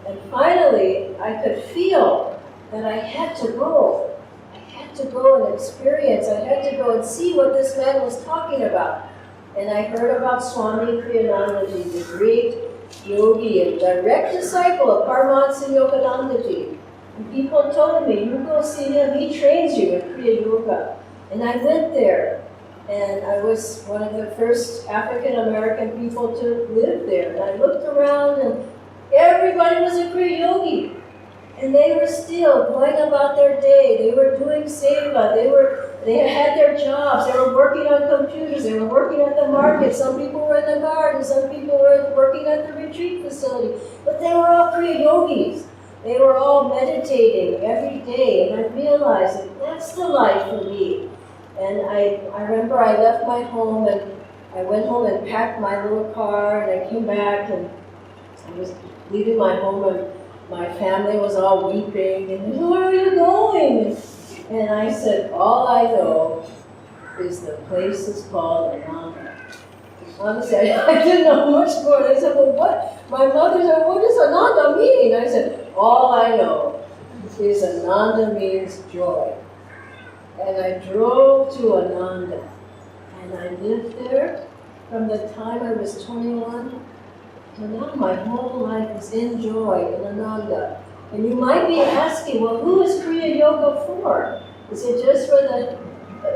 and finally I could feel that I had to go. I had to go and experience, I had to go and see what this man was talking about. And I heard about Swami Kriyanandaji, the great yogi and direct disciple of Paramhansa Yoganandaji. And people told me, you go see him, he trains you in Kriya Yoga. And I went there, And I was one of the first African American people to live there. And I looked around and everybody was a Kriya yogi. And they were still going about their day. They were doing seva. They had their jobs. They were working on computers. They were working at the market. Some people were in the garden. Some people were working at the retreat facility. But they were all Kriya yogis. They were all meditating every day. And I realized that that's the life for me. And I remember I left my home and I went home and packed my little car and I came back and I was leaving my home and my family was all weeping and, where are you going? And I said, all I know is the place is called Ananda. Honestly, I didn't know much more. And I said, well, what? My mother said, what does Ananda mean? I said, all I know is Ananda means joy. And I drove to Ananda. And I lived there from the time I was 21 till now. My whole life is in joy in Ananda. And you might be asking, well, who is Kriya Yoga for? Is it just for the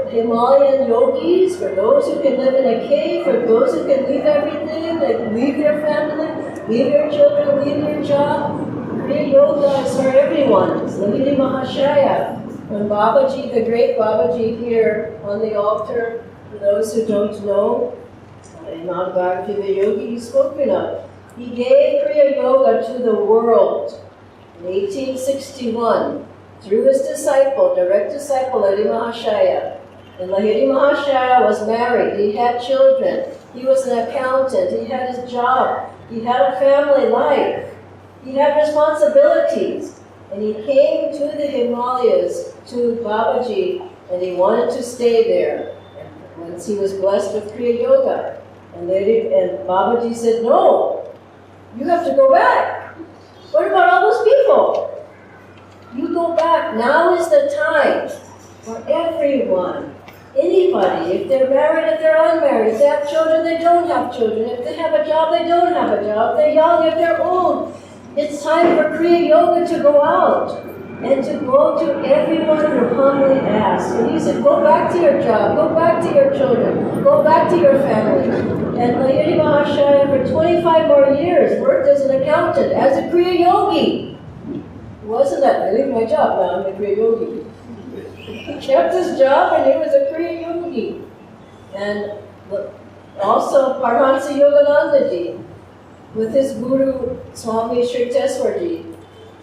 Himalayan yogis, for those who can live in a cave, for those who can leave everything, like leave their family, leave their children, leave their job? Kriya Yoga is for everyone. It's Lahiri Mahashaya. When Babaji, the great Babaji here on the altar, for those who don't know, Imam Bhakti the yogi he's spoken of, he gave Kriya Yoga to the world in 1861 through his disciple, direct disciple, Lahiri Mahashaya. And Lahiri Mahashaya was married, he had children, he was an accountant, he had his job, he had a family life, he had responsibilities. And he came to the Himalayas, to Babaji, and he wanted to stay there. And once he was blessed with Kriya Yoga. And Babaji said, no, you have to go back. What about all those people? You go back. Now is the time for everyone. Anybody. If they're married, if they're unmarried. If they have children, they don't have children. If they have a job, they don't have a job. If they're young, if they're old. It's time for Kriya Yoga to go out and to go to everyone who humbly asks. And he said, go back to your job, go back to your children, go back to your family. And Lahiri Mahashaya for 25 more years worked as an accountant, as a Kriya Yogi. It wasn't that I leave my job, now I'm a Kriya Yogi. He kept his job and he was a Kriya Yogi. And also Paramhansa Yogananda with his guru, Swami Shrikeswarji.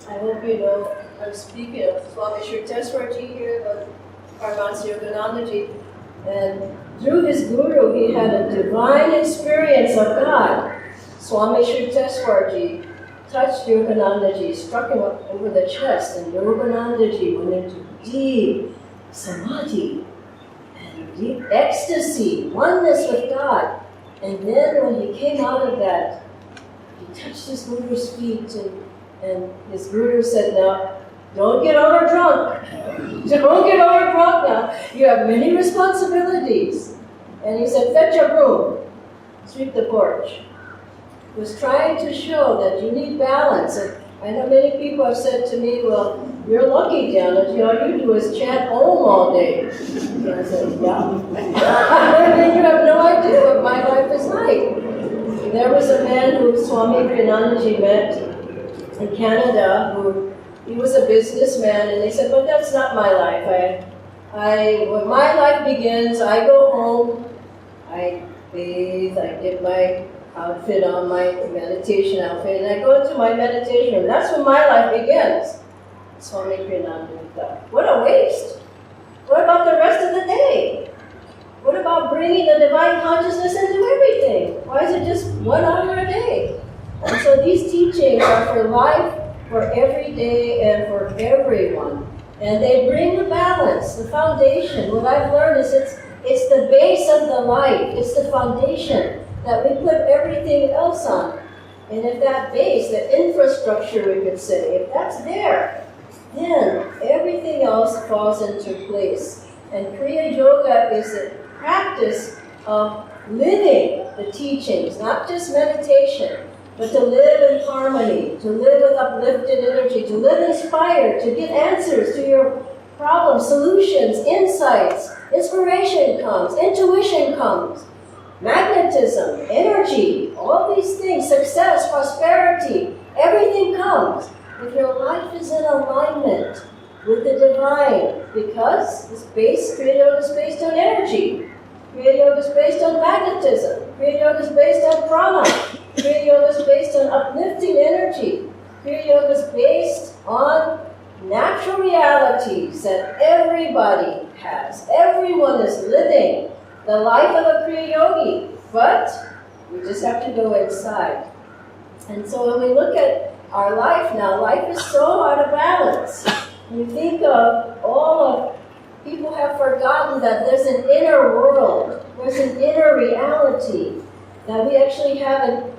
I hope you know, I'm speaking of Swami Shrikeswarji here, but Paramhansa Yogananda. And through his guru, he had a divine experience of God. Swami Shrikeswarji touched Yogananda, struck him up over the chest, and Yogananda went into deep samadhi and deep ecstasy, oneness with God. And then when he came out of that, he touched his guru's feet, and his guru said, now, don't get over drunk. Don't get over drunk now. You have many responsibilities. And he said, fetch a broom, sweep the porch. He was trying to show that you need balance. And I know many people have said to me, well, you're lucky, Janet. All you do is chant Om all day. And I said, yeah. You have no idea what my life is like. There was a man who Swami Kriyanandaji met in Canada who he was a businessman, and they said, but that's not my life. When my life begins, I go home, I bathe, I get my outfit on, my meditation outfit, and I go into my meditation room. That's when my life begins. Swami Kriyanandaji thought, what a waste. What about the rest of the day? What about bringing the divine consciousness into everything? Why is it just 1 hour a day? And so these teachings are for life, for every day, and for everyone. And they bring the balance, the foundation. What I've learned is it's the base of the life. It's the foundation that we put everything else on. And if that base, the infrastructure we could say, if that's there, then everything else falls into place. And Kriya Yoga is the practice of living the teachings, not just meditation, but to live in harmony, to live with uplifted energy, to live inspired, to get answers to your problems, solutions, insights, inspiration comes, intuition comes, magnetism, energy, all these things, success, prosperity, everything comes if your life is in alignment with the divine, because Kriya Yoga is based on energy. Kriya Yoga is based on magnetism. Kriya Yoga is based on prana. Kriya Yoga is based on uplifting energy. Kriya Yoga is based on natural realities that everybody has. Everyone is living the life of a Kriya Yogi, but we just have to go inside. And so when we look at our life now, life is so out of balance. You think of all of, people have forgotten that there's an inner world, there's an inner reality, that we actually have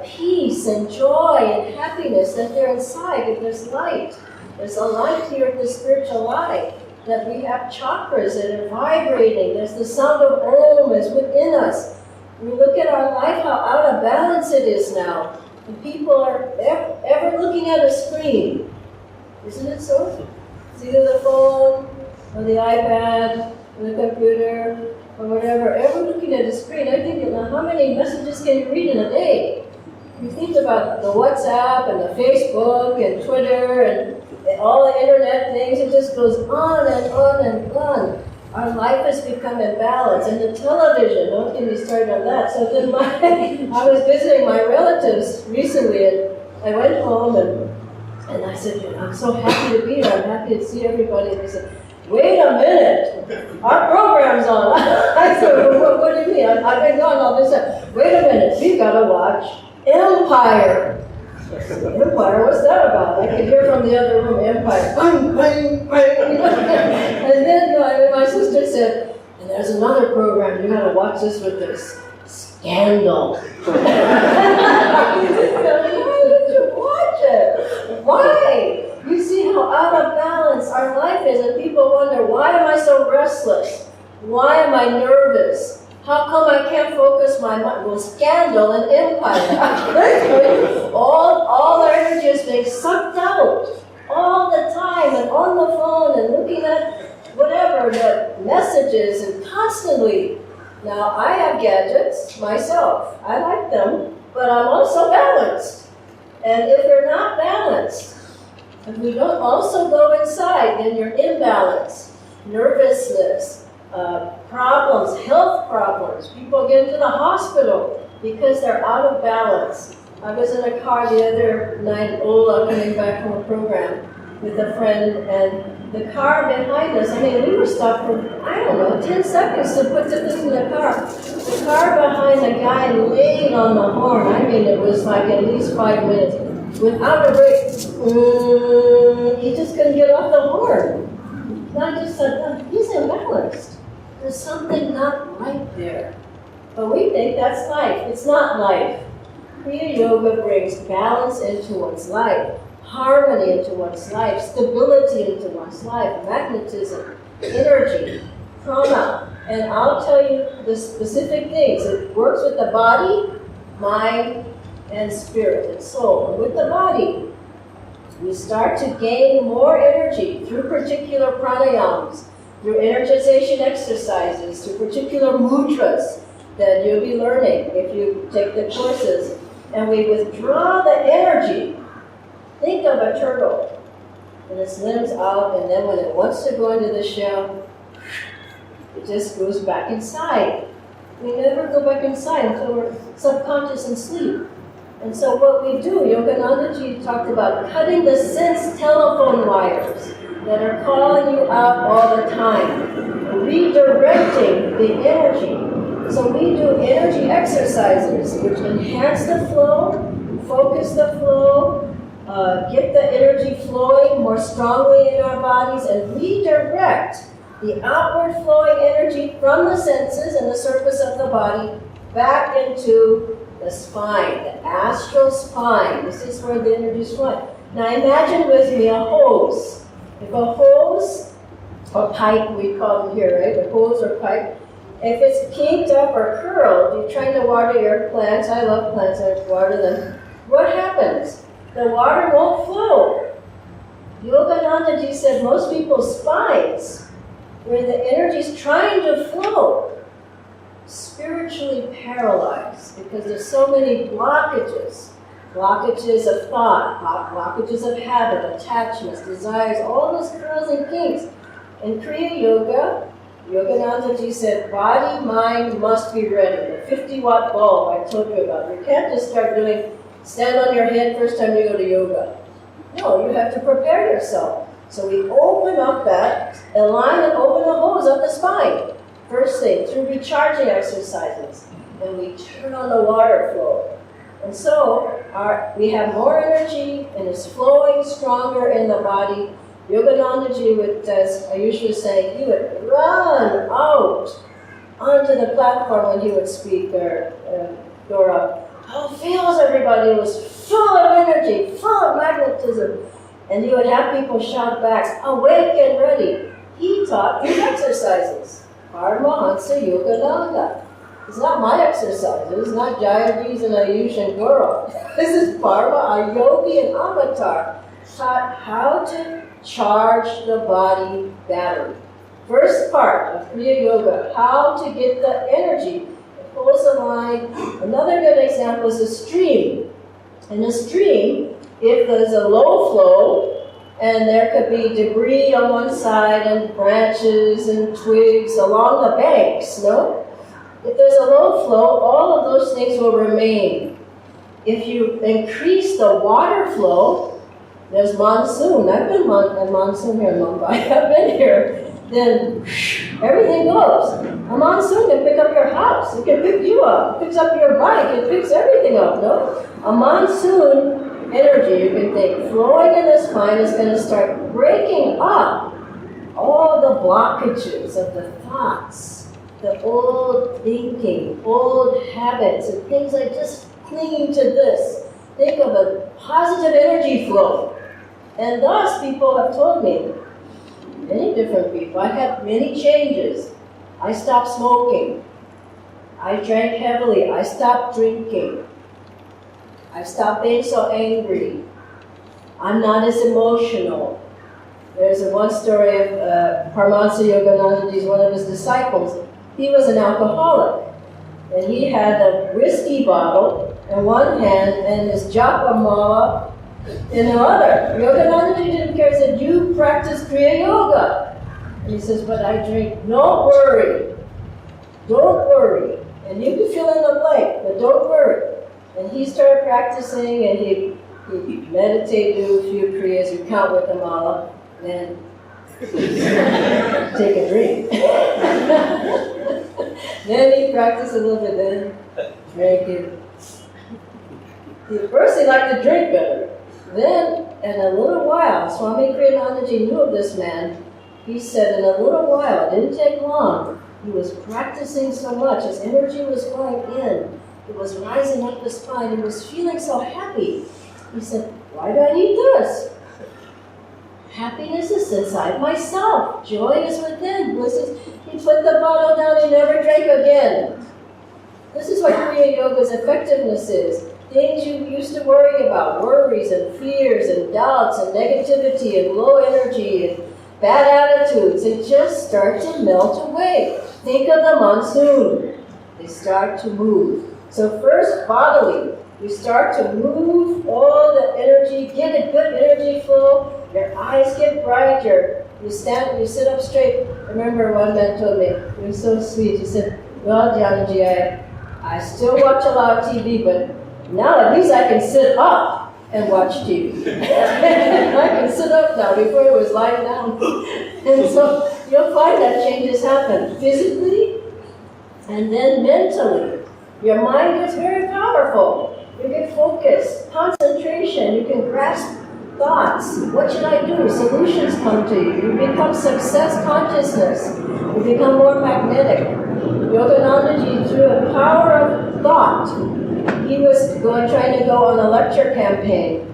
peace and joy and happiness, that they're inside, that there's light. There's a light here in the spiritual life, that we have chakras that are vibrating, there's the sound of Om is within us. We look at our life, how out of balance it is now. And people are ever looking at a screen. Isn't it so? It's either the phone, or the iPad, or the computer, or whatever. Ever looking at a screen. I think, how many messages can you read in a day? You think about the WhatsApp, and the Facebook, and Twitter, and all the internet things. It just goes on and on and on. Our life has become imbalanced. And the television, don't get me started on that. So then I was visiting my relatives recently, and I went home, and I said, I'm so happy to be here. I'm happy to see everybody. And they said, wait a minute, our program's on. I said, well, what do you mean? I've been gone all this time. Wait a minute, we've got to watch Empire. Empire, what's that about? I could hear from the other room, Empire. Bang, bang, bang. And then my sister said, and there's another program, you got to watch this with this. Scandal. Why did you watch it? Why? You see how out of balance our life is, and people wonder, why am I so restless? Why am I nervous? How come I can't focus my mind? Well, Scandal and Empire. all their energy is being sucked out all the time, and on the phone, and looking at whatever, the messages, and constantly. Now, I have gadgets myself. I like them, but I'm also balanced. And if you're not balanced, if we don't also go inside, then you're imbalanced. Nervousness, problems, health problems. People get into the hospital because they're out of balance. I was in a car the other night, Ola, coming back from a program with a friend, and the car behind us, we were stopped for, 10 seconds to put the thing in the car. The car behind the guy laid on the horn. It was like at least 5 minutes. Without a break, he just couldn't get off the horn. And I just said, he's imbalanced. There's something not right there. But we think that's life. It's not life. Kriya Yoga brings balance into one's life, harmony into one's life, stability into one's life, magnetism, energy, prana. And I'll tell you the specific things. It works with the body, mind, and spirit and soul. And with the body, we start to gain more energy through particular pranayams, through energization exercises, through particular mudras that you'll be learning if you take the courses. And we withdraw the energy. Think of a turtle, and its limbs out, and then when it wants to go into the shell, it just goes back inside. We never go back inside until we're subconscious and sleep. And so what we do, Yogananda talked about cutting the sense telephone wires that are calling you out all the time, redirecting the energy. So we do energy exercises which enhance the flow, focus the flow, get the energy flowing more strongly in our bodies, and redirect the outward flowing energy from the senses and the surface of the body back into the spine, the astral spine. This is where the energy is flowing. Now imagine with me a hose. If a hose, or pipe we call them here, right? A hose or pipe. If it's kinked up or curled, you're trying to water your plants. I love plants, I water them. What happens? The water won't flow. Yogananda said most people's spines where the energy is trying to flow, spiritually paralyzed because there's so many blockages. Blockages of thought, blockages of habit, attachments, desires, all those curls and kinks. In Kriya Yoga, Yogananda ji said, body, mind must be ready. The 50-watt bulb I told you about. You can't just start doing, stand on your head first time you go to yoga. No, you have to prepare yourself. So we open up that, align and open the hose up the spine. First thing, through recharging exercises. And we turn on the water flow. And so we have more energy and it's flowing stronger in the body. Yogananda ji would, as I usually say, he would run out onto the platform when he would speak or go up. How feels everybody? It was full of energy, full of magnetism. And he would have people shout back, awake and ready. He taught these exercises. Paramhansa Yogananda. It's not my exercises. It's not Jayaji's and Ayush and Guru. This is Parma, a yogi and avatar. Taught how to charge the body battery. First part of Kriya Yoga, how to get the energy. It pulls a line. Another good example is a stream. In a stream, if there's a low flow, and there could be debris on one side and branches and twigs along the banks, no? If there's a low flow, all of those things will remain. If you increase the water flow, there's monsoon. I've been in monsoon here in Mumbai. I've been here. Then everything goes. A monsoon can pick up your house. It can pick you up. It picks up your bike. It picks everything up, no? A monsoon energy, you can think, flowing in the spine is going to start breaking up all the blockages of the thoughts, the old thinking, old habits, and things like just clinging to this. Think of a positive energy flow. And thus, people have told me, many different people, I had many changes. I stopped smoking. I drank heavily. I stopped drinking. I stopped being so angry. I'm not as emotional. There's one story of Paramhansa Yogananda, he's one of his disciples. He was an alcoholic. And he had a whiskey bottle in one hand and his japa mala in the other. Yogananda didn't care. He said, you practice Kriya Yoga. And he says, but I drink. Don't worry. Don't worry. And you can fill in the blank, but don't worry. And he started practicing and he meditated, do a few kriyas, you count with the mala, then take a drink. Then he practiced a little bit, then drank it. First he liked to drink better. Then, in a little while, Swami Kriyanandaji knew of this man. He said in a little while, it didn't take long, he was practicing so much, his energy was going in. It was rising up the spine. He was feeling so happy. He said, why do I need this? Happiness is inside myself. Joy is within. He put the bottle down. He never drank again. This is what Kriya Yoga's effectiveness is. Things you used to worry about, worries and fears and doubts and negativity and low energy and bad attitudes, they just start to melt away. Think of the monsoon. They start to move. So first, bodily, you start to move all the energy, get a good energy flow, your eyes get bright, you sit up straight. I remember one man told me, it was so sweet, he said, well, Janaji, I still watch a lot of TV, but now at least I can sit up and watch TV. I can sit up now, before it was lying down. And so you'll find that changes happen physically and then mentally. Your mind gets very powerful. You get focus, concentration. You can grasp thoughts. What should I do? Solutions come to you. You become success consciousness. You become more magnetic. Yoganandaji, through the power of thought, he was trying to go on a lecture campaign.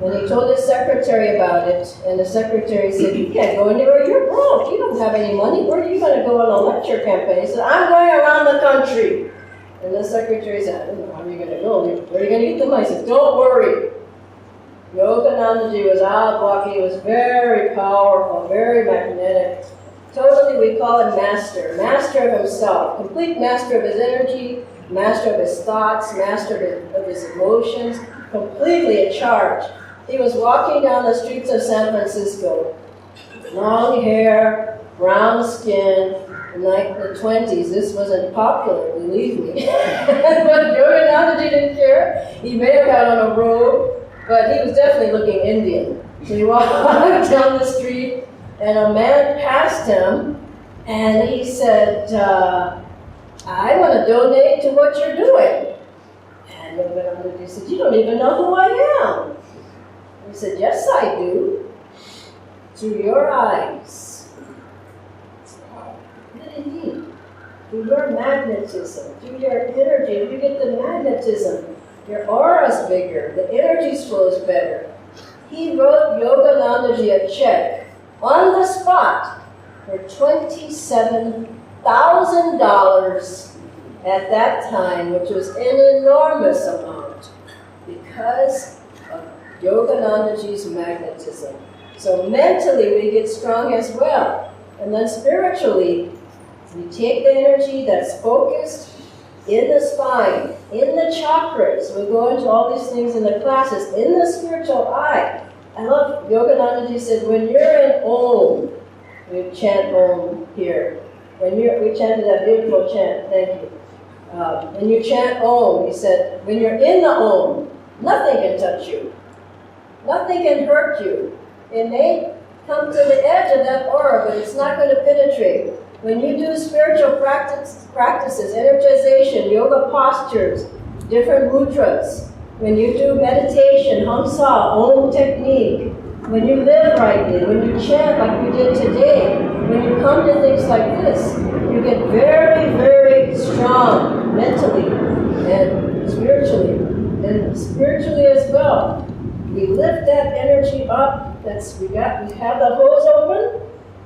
And he told his secretary about it, and the secretary said, you can't go anywhere, you're broke. You don't have any money. Where are you going to go on a lecture campaign? He said, I'm going around the country. And the secretary said, I don't know, how are you going to go? Where are you going to get the money? He said, don't worry. Yoganandaji was out walking. He was very powerful, very magnetic. Totally, we call him master. Master of himself. Complete master of his energy, master of his thoughts, master of his emotions. Completely in charge. He was walking down the streets of San Francisco. Long hair, brown skin, in like the 20s. This wasn't popular, believe me. But Yogananda didn't care. He may have had on a robe, but he was definitely looking Indian. So he walked down the street, and a man passed him, and he said, I want to donate to what you're doing. And Yogananda said, you don't even know who I am. He said, yes, I do. Through your eyes. What did he mean? Through your magnetism, through your energy. If you get the magnetism, your aura's bigger, the energy flows better. He wrote Yoganandaji a check on the spot for $27,000 at that time, which was an enormous amount, because of Yoganandaji's magnetism. So mentally we get strong as well. And then spiritually, we take the energy that's focused in the spine, in the chakras. We go into all these things in the classes, in the spiritual eye. I love Yoganandaji said, when you're in Om, we chant Om here. We chanted that beautiful chant, thank you. When you chant Om, he said, when you're in the Om, nothing can touch you. Nothing can hurt you. It may come to the edge of that aura, but it's not going to penetrate. When you do spiritual practices, energization, yoga postures, different mudras, when you do meditation, Hamsa, Om technique, when you live rightly, when you chant like we did today, when you come to things like this, you get very, very strong mentally and spiritually as well. We lift that energy up. We have the hose open.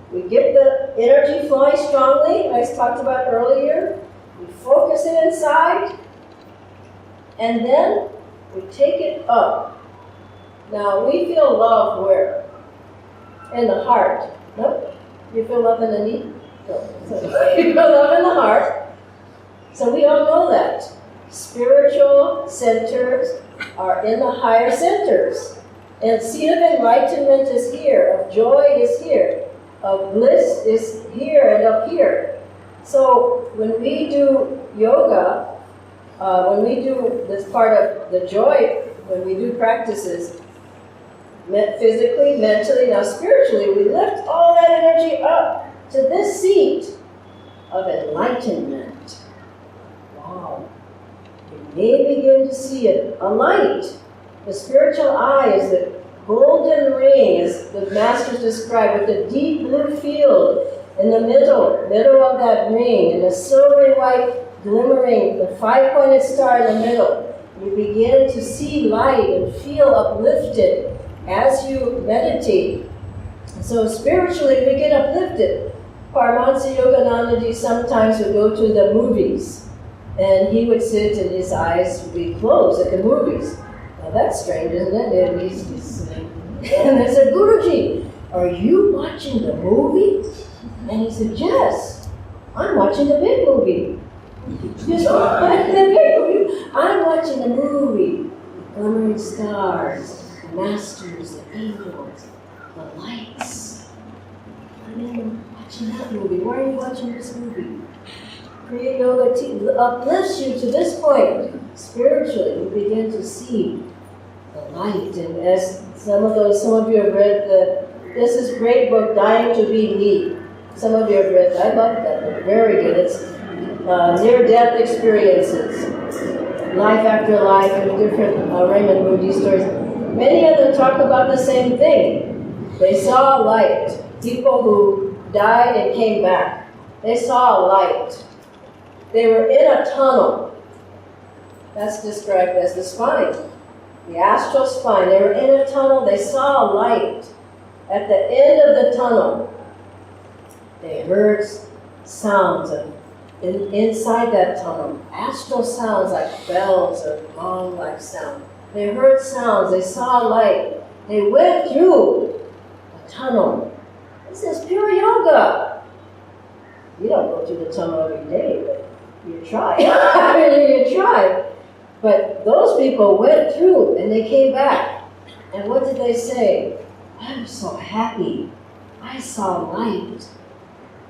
We get the energy flowing strongly, as I talked about earlier. We focus it inside, and then we take it up. Now, we feel love where? In the heart. Nope. You feel love in the knee? No. So you feel love in the heart. So we all know that. Spiritual centers are in the higher centers. And seat of enlightenment is here, of joy is here, of bliss is here and up here. So when we do yoga, when we do this part of the joy, when we do practices, physically, mentally, now spiritually, we lift all that energy up to this seat of enlightenment. Wow. You may begin to see it, a light. The spiritual eye is the golden ring, as the masters describe, with the deep blue field in the middle of that ring, and a silvery white glimmering, the five-pointed star in the middle. You begin to see light and feel uplifted as you meditate. So spiritually, we get uplifted. Paramhansa Yoganandaji sometimes would go to the movies, and he would sit and his eyes would be closed at the movies. Now that's strange, isn't it? And he's sitting. And I said, Guruji, are you watching the movie? And he said, yes, I'm watching the big movie. Just watching the big movie. I'm watching the movie. The glimmering stars, the masters, the angels, the lights. I'm watching that movie. Why are you watching this movie? Kriya Yoga uplifts you to this point. Spiritually, you begin to see the light. And as some of you have read this is a great book, Dying to Be Me. Some of you have read, I love that book, very good. It's near-death experiences, life after life, and different Raymond Moody stories. Many of them talk about the same thing. They saw light. People who died and came back. They saw a light. They were in a tunnel. That's described as the spine, the astral spine. They were in a tunnel. They saw a light. At the end of the tunnel, they heard sounds inside that tunnel. Astral sounds like bells or gong-like sound. They heard sounds. They saw light. They went through a tunnel. This is pure yoga. You don't go to the tunnel every day, but you try. I mean, you try. But those people went through and they came back. And what did they say? I was so happy. I saw light.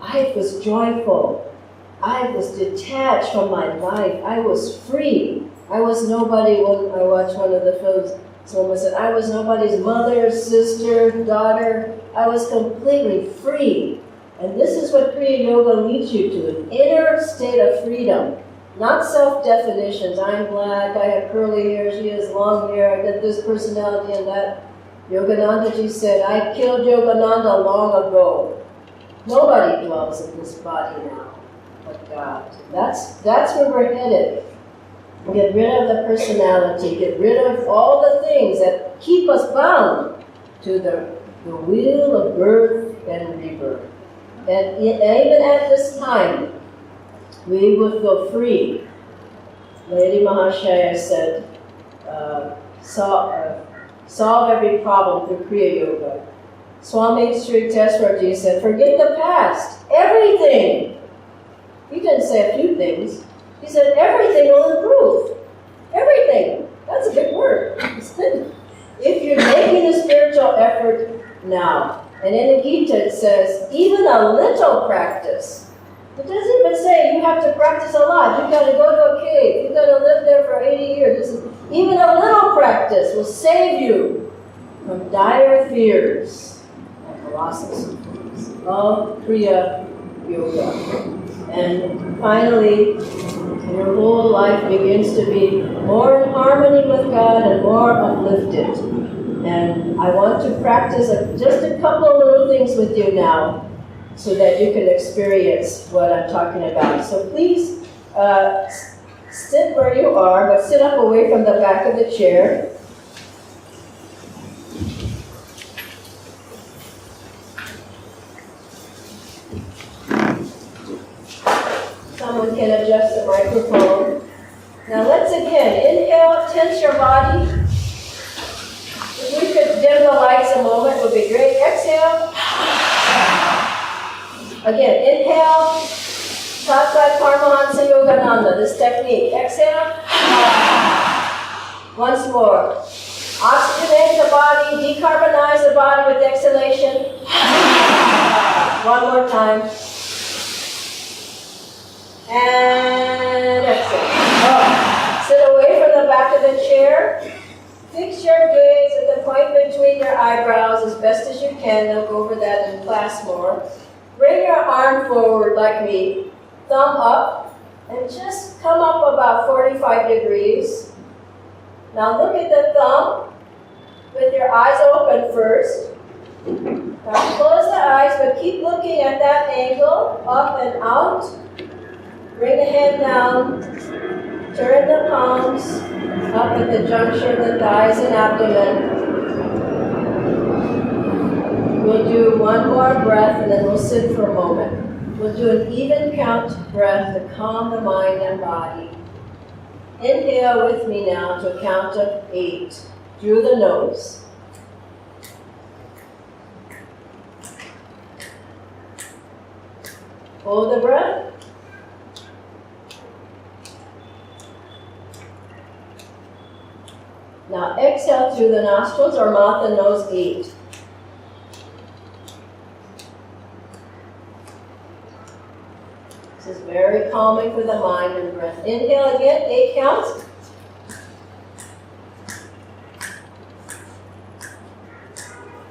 I was joyful. I was detached from my life. I was free. I was nobody. When I watched one of the films, someone said, I was nobody's mother, sister, daughter. I was completely free. And this is what Kriya Yoga leads you to, an inner state of freedom. Not self-definitions. I'm black, I have curly hair, she has long hair, I got this personality and that. Yogananda ji said, I killed Yogananda long ago. Nobody dwells in this body now but God. That's where we're headed. Get rid of the personality, get rid of all the things that keep us bound to the wheel of birth and rebirth. And even at this time, we would feel free. Lady Mahashaya said, solve every problem through Kriya Yoga. Swami Sri Teswarji said, forget the past, everything. He didn't say a few things. He said, everything will improve. Everything. That's a big word. If you're making a spiritual effort now, and in the Gita it says, even a little practice. It doesn't even say you have to practice a lot. You've got to go to a cave. You've got to live there for 80 years. Even a little practice will save you from dire fears and colossus of Kriya Yoga. And finally, your whole life begins to be more in harmony with God and more uplifted. And I want to practice just a couple of little things with you now so that you can experience what I'm talking about. So please sit where you are, but sit up away from the back of the chair. Someone can adjust the microphone. Now let's again, inhale, tense your body. If we could dim the lights a moment, it would be great. Exhale. Again, inhale. Taught by Paramhansa Yogananda, this technique. Exhale. Once more. Oxygenate the body, decarbonize the body with exhalation. One more time. And exhale. Sit away from the back of the chair. Fix your gaze at the point between your eyebrows as best as you can. They'll go over that in class more. Bring your arm forward like me. Thumb up. And just come up about 45 degrees. Now look at the thumb with your eyes open first. Now close the eyes, but keep looking at that angle, up and out. Bring the hand down. Turn the palms up at the junction of the thighs and abdomen. We'll do one more breath and then we'll sit for a moment. We'll do an even count breath to calm the mind and body. Inhale with me now to a count of 8 through the nose. Hold the breath. Now exhale through the nostrils or mouth and nose 8. This is very calming for the mind and breath. Inhale again, 8 counts.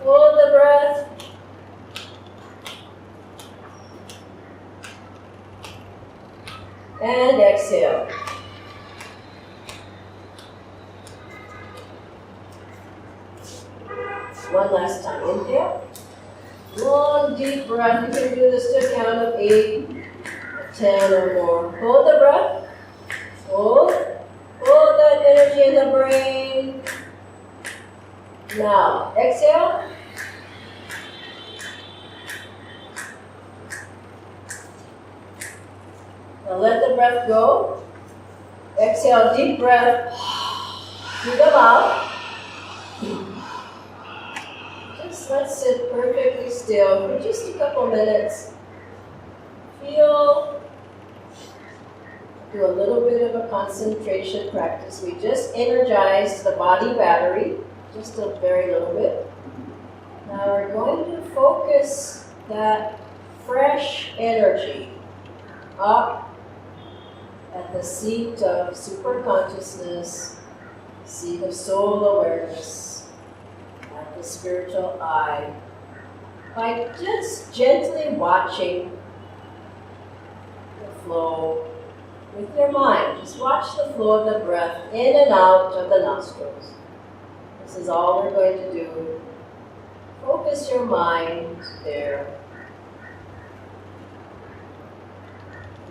Hold the breath. And exhale. One last time. Inhale. Long, deep breath. You can do this to a count of 8, 10 or more. Hold the breath. Hold. Hold that energy in the brain. Now, exhale. Now let the breath go. Exhale, deep breath through the mouth. Just let's sit perfectly still for just a couple minutes. Do a little bit of a concentration practice. We just energized the body battery, just a very little bit. Now we're going to focus that fresh energy up at the seat of superconsciousness, seat of soul awareness, at the spiritual eye, by just gently watching the flow with your mind. Just watch the flow of the breath in and out of the nostrils. This is all we're going to do. Focus your mind there.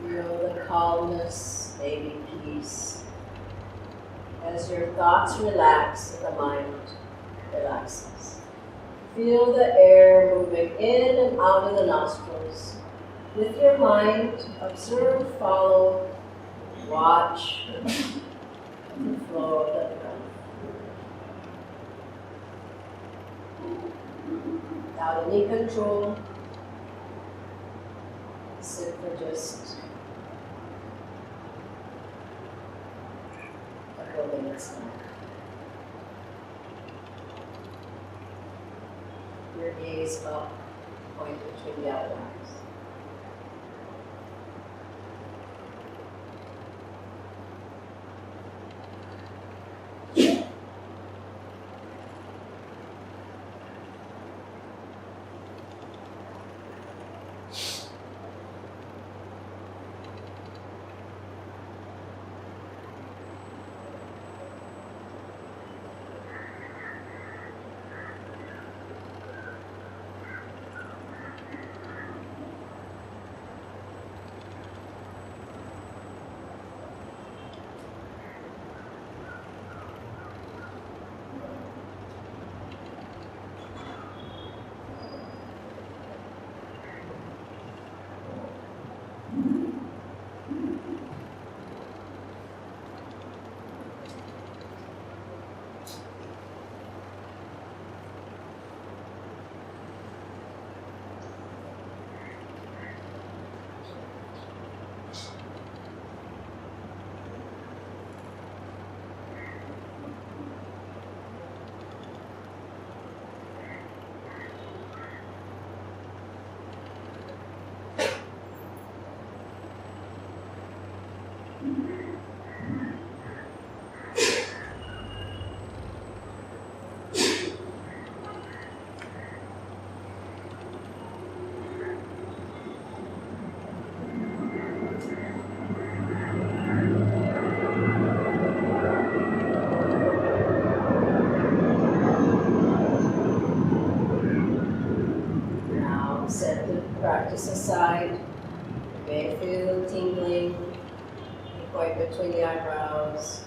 Feel the calmness, maybe peace. As your thoughts relax and the mind relaxes. Feel the air moving in and out of the nostrils. With your mind, observe, follow, watch the flow of the breath. Without any control, sit for just a couple minutes now. Your gaze up, point between the outlines. Set the practice aside. You may feel tingling, point between the eyebrows.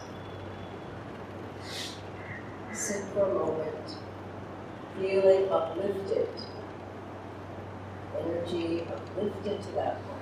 Sit for a moment, feeling uplifted. Energy uplifted to that point.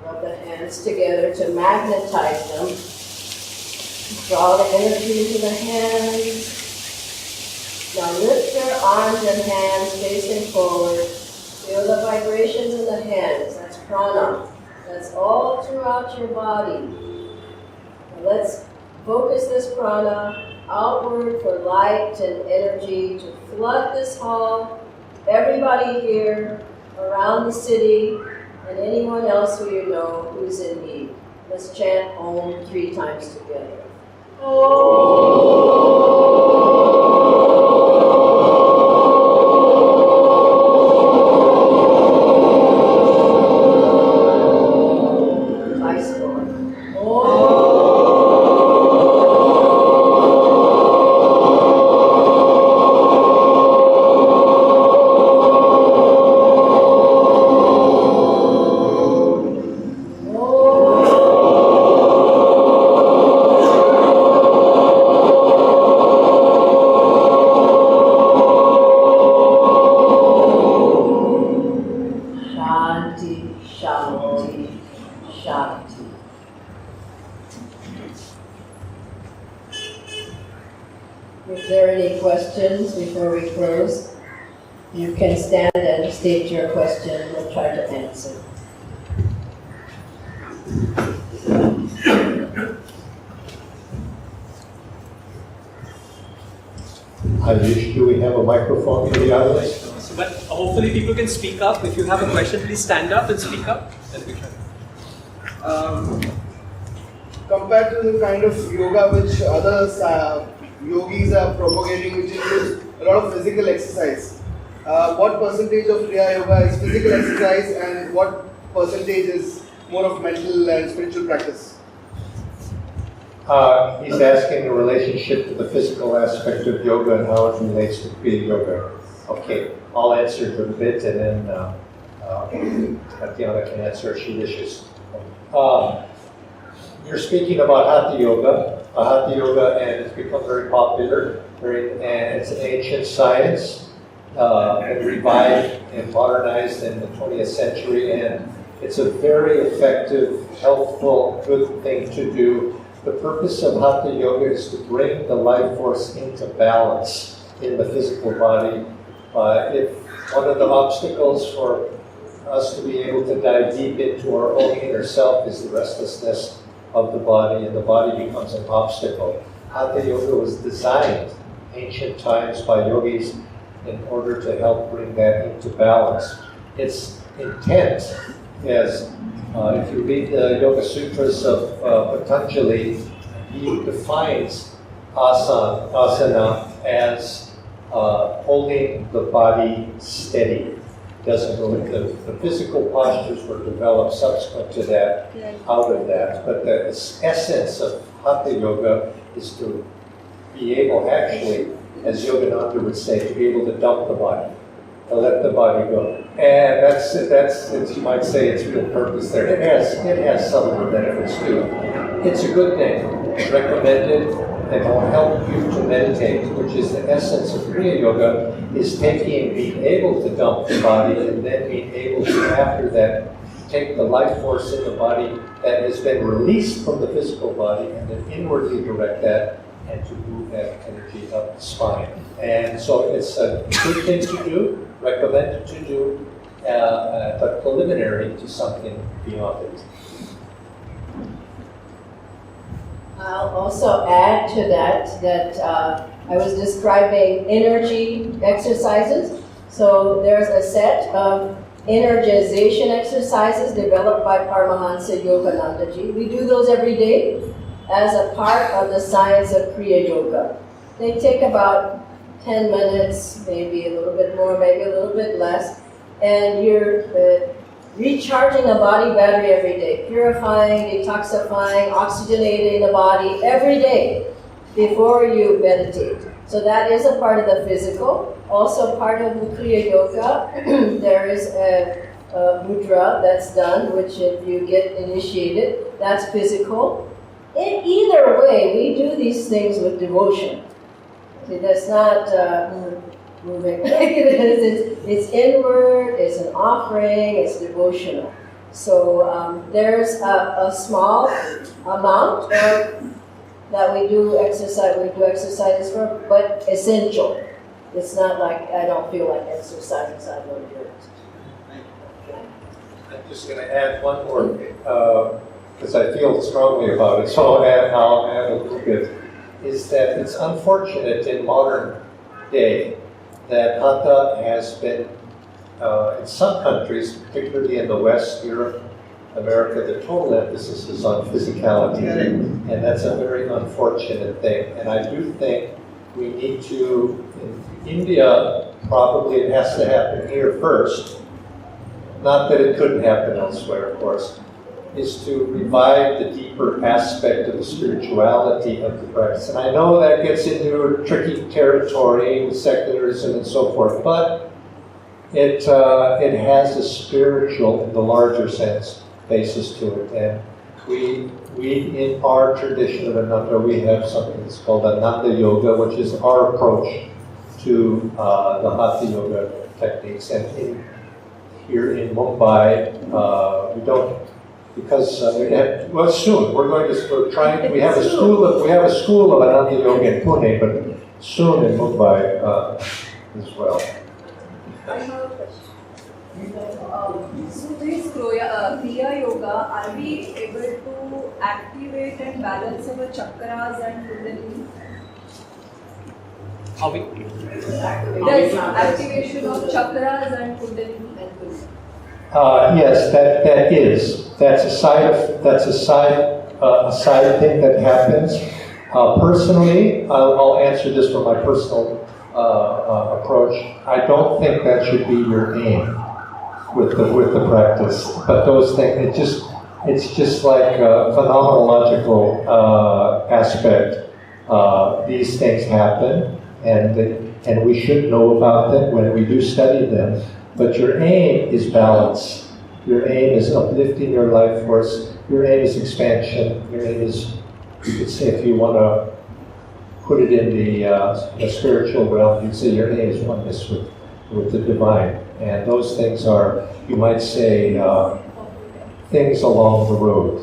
Rub the hands together to magnetize them. Draw the energy into the hands. Now lift your arms and hands facing forward. Feel the vibrations in the hands. That's prana. That's all throughout your body. Now let's focus this prana outward for light and energy to flood this hall. Everybody here, around the city, and anyone else who you know who's in need. Let's chant Om 3 times together. Om. Om. If there are any questions before we close, you can stand and state your question. We'll try to answer. Do we have a microphone in the audience? So, but hopefully people can speak up. If you have a question, please stand up and speak up. And we can. Compared to the kind of yoga which others yogis are propagating, which includes a lot of physical exercise, what percentage of Kriya Yoga is physical exercise and what percentage is more of mental and spiritual practice? He's asking the relationship to the physical aspect of yoga and how it relates to Kriya Yoga. Okay, I'll answer it a bit and then Tatiana can answer if she wishes. You're speaking about Hatha Yoga. Hatha Yoga, and it's become very popular, and it's an ancient science, and revived and modernized in the 20th century, and it's a very effective, healthful, good thing to do. The purpose of Hatha Yoga is to bring the life force into balance in the physical body. If one of the obstacles for us to be able to dive deep into our own inner self is the restlessness of the body, and the body becomes an obstacle. Hatha Yoga was designed ancient times by yogis in order to help bring that into balance. Its intent is, if you read the Yoga Sutras of Patanjali, he defines asana as holding the body steady. Doesn't go into the physical postures were developed subsequent to that, out of that. But the essence of Hatha Yoga is to be able, actually, as Yogananda would say, to be able to dump the body, to let the body go. And that's you might say its real purpose there. It has some other benefits too. It's a good thing. It's recommended, and will help you to meditate, which is the essence of Kriya Yoga, is being able to dump the body and then being able to, after that, take the life force in the body that has been released from the physical body and then inwardly direct that and to move that energy up the spine. And so it's a good thing to do, recommended to do, but preliminary to something beyond it. I'll also add to that I was describing energy exercises. So there's a set of energization exercises developed by Paramhansa Yogananda ji. We do those every day as a part of the science of Kriya Yoga. They take about 10 minutes, maybe a little bit more, maybe a little bit less, and you're recharging a body battery every day, purifying, detoxifying, oxygenating the body every day before you meditate. So that is a part of the physical. Also part of the Kriya Yoga, there is a mudra that's done, which if you get initiated, that's physical. In either way, we do these things with devotion. See, that's not moving like it is. It's inward, it's an offering, it's devotional. So there's a small amount that we do exercises for, but essential. It's not like I don't feel like exercising, so I don't do it. I'm just going to add one more, because I feel strongly about it, so I'll add a little bit, is that it's unfortunate in modern day that Hatha has been, in some countries, particularly in the West, Europe, America, the total emphasis is on physicality, and that's a very unfortunate thing. And I do think we need to, in India, probably it has to happen here first, not that it couldn't happen elsewhere, of course, is to revive the deeper aspect of the spirituality of the practice. And I know that gets into tricky territory with secularism and so forth, but it has a spiritual, in the larger sense, basis to it. And we in our tradition of Ananda, we have something that's called Ananda Yoga, which is our approach to the Hatha Yoga techniques. And here in Mumbai, we because well, soon we're trying. We have a school of Ananda Yoga in Pune, but soon in Mumbai as well. I have a question. So this Kriya Yoga, are we able to activate and balance our chakras and Kundalini? Are we? Yes, activation of chakras and Kundalini. Yes, that's a side thing that happens. Personally, I'll answer this from my personal approach. I don't think that should be your aim with the practice. But those things, it's just like a phenomenological aspect. These things happen, and we should know about them when we do study them. But your aim is balance. Your aim is uplifting your life force. Your aim is expansion. Your aim is, you could say, if you want to put it in the spiritual realm, you'd say your aim is oneness with the divine. And those things are, you might say, things along the road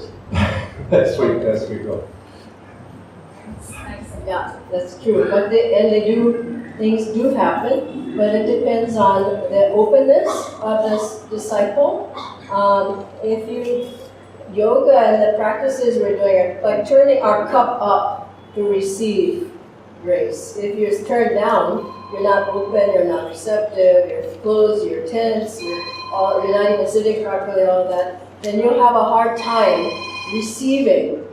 as we go. Yeah, that's true. But things do happen, but it depends on the openness of this disciple. Yoga and the practices we're doing are like turning our cup up to receive grace. If you're turned down, you're not open, you're not receptive, you're closed, you're tense, you're not even sitting properly, all of that, then you'll have a hard time receiving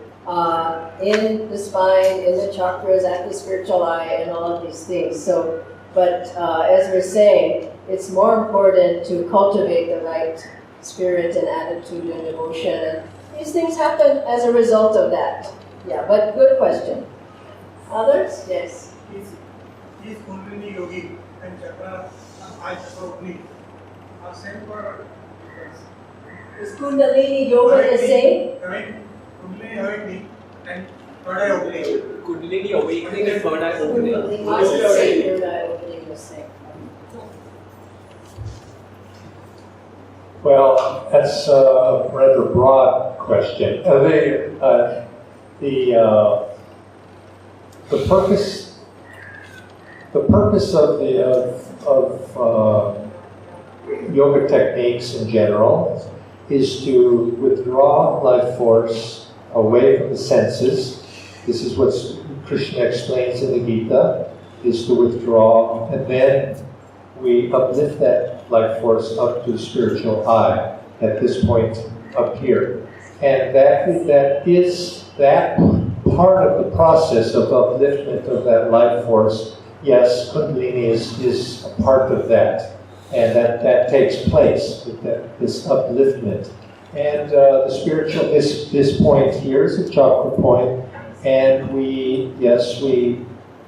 in the spine, in the chakras, at the spiritual eye, and all of these things. So, but as we're saying, it's more important to cultivate the right spirit and attitude and devotion, and these things happen as a result of that. Yeah, but good question. Others? Yes. Is Kundalini Yogi and Chakra Eye Chakra opening are same for Is Kundalini Yoga the same? Kundalini awakening and third eye opening. Kundalini awakening and third eye opening. Kundalini is the same, third eye opening the same. Well, that's a rather broad question. The purpose of yoga techniques in general is to withdraw life force away from the senses. This is what Krishna explains in the Gita, is to withdraw, and then we uplift that life force up to the spiritual eye at this point up here. And that part of the process of upliftment of that life force, yes, Kundalini is a part of that. And that takes place, this upliftment. And the spiritual, this point here is a chakra point, and we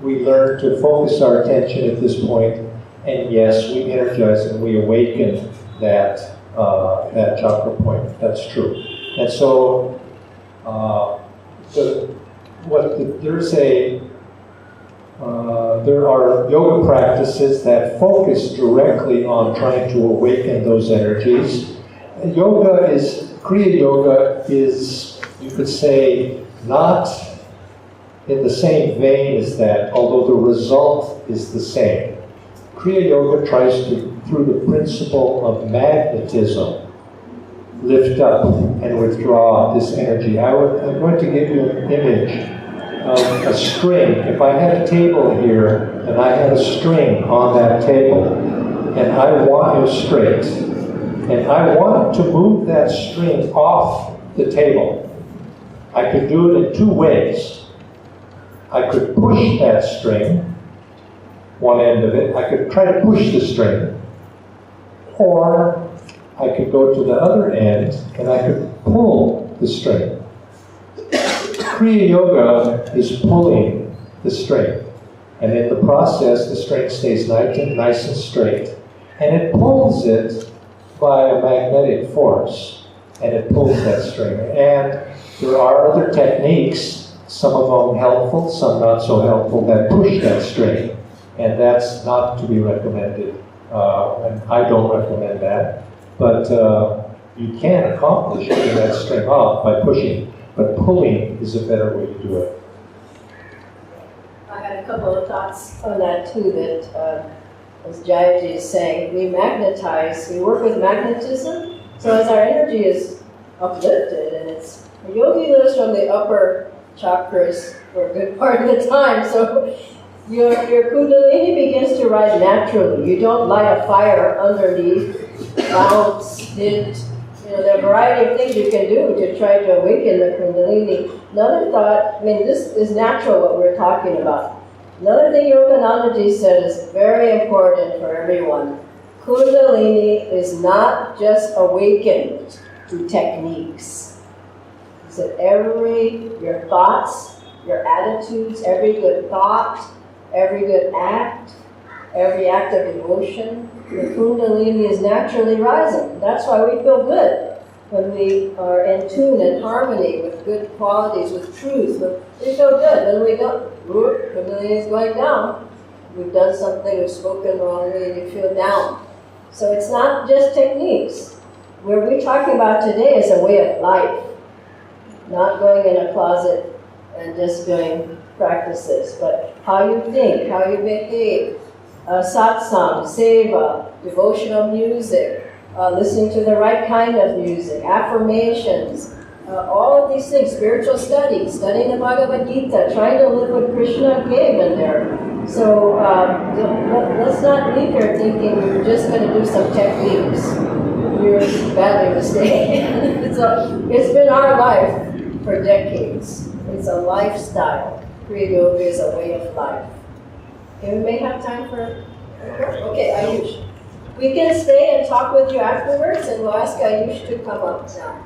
learn to focus our attention at this point, and yes, we energize and we awaken that chakra point. That's true. And so, there are yoga practices that focus directly on trying to awaken those energies. Kriya Yoga is, you could say, not in the same vein as that, although the result is the same. Kriya Yoga tries to, through the principle of magnetism, lift up and withdraw this energy. I'm going to give you an image of a string. If I had a table here, and I had a string on that table, and I want it straight, and I wanted to move that string off the table, I could do it in two ways. I could push that string, one end of it, I could try to push the string, or I could go to the other end and I could pull the string. Kriya Yoga is pulling the string, and in the process the string stays nice and straight, and it pulls it by a magnetic force, and it pulls that string. And there are other techniques, some of them helpful, some not so helpful, that push that string, and that's not to be recommended, and I don't recommend that. But You can accomplish getting that string off by pushing, but pulling is a better way to do it. I had a couple of thoughts on that too, that as Jayaji is saying, we magnetize, we work with magnetism, so as our energy is uplifted, and it's, a yogi lives from the upper chakras for a good part of the time, so your kundalini begins to rise naturally. You don't light a fire underneath, bounce, hit. There are a variety of things you can do to try to awaken the kundalini. Another thought, this is natural what we're talking about. Another thing Yogananda said is very important for everyone. Kundalini is not just awakened through techniques. He said your thoughts, your attitudes, every good thought, every good act, every act of devotion, the kundalini is naturally rising. That's why we feel good when we are in tune and harmony with good qualities, with truth. We feel good. When we don't, kundalini is going down. We've done something, we've spoken wrongly, and you feel down. So it's not just techniques. What we're talking about today is a way of life, not going in a closet and just doing practices, but how you think, how you behave, satsang, seva, devotional music, listening to the right kind of music, affirmations, all of these things, spiritual study, studying the Bhagavad Gita, trying to live what Krishna gave in there. So let's not leave here thinking we're just going to do some techniques. You're badly mistaken. It's been our life for decades. It's a lifestyle. Kriya Yoga is a way of life. Okay, we may have time for... Okay, Ayush. We can stay and talk with you afterwards, and we'll ask Ayush to come up now.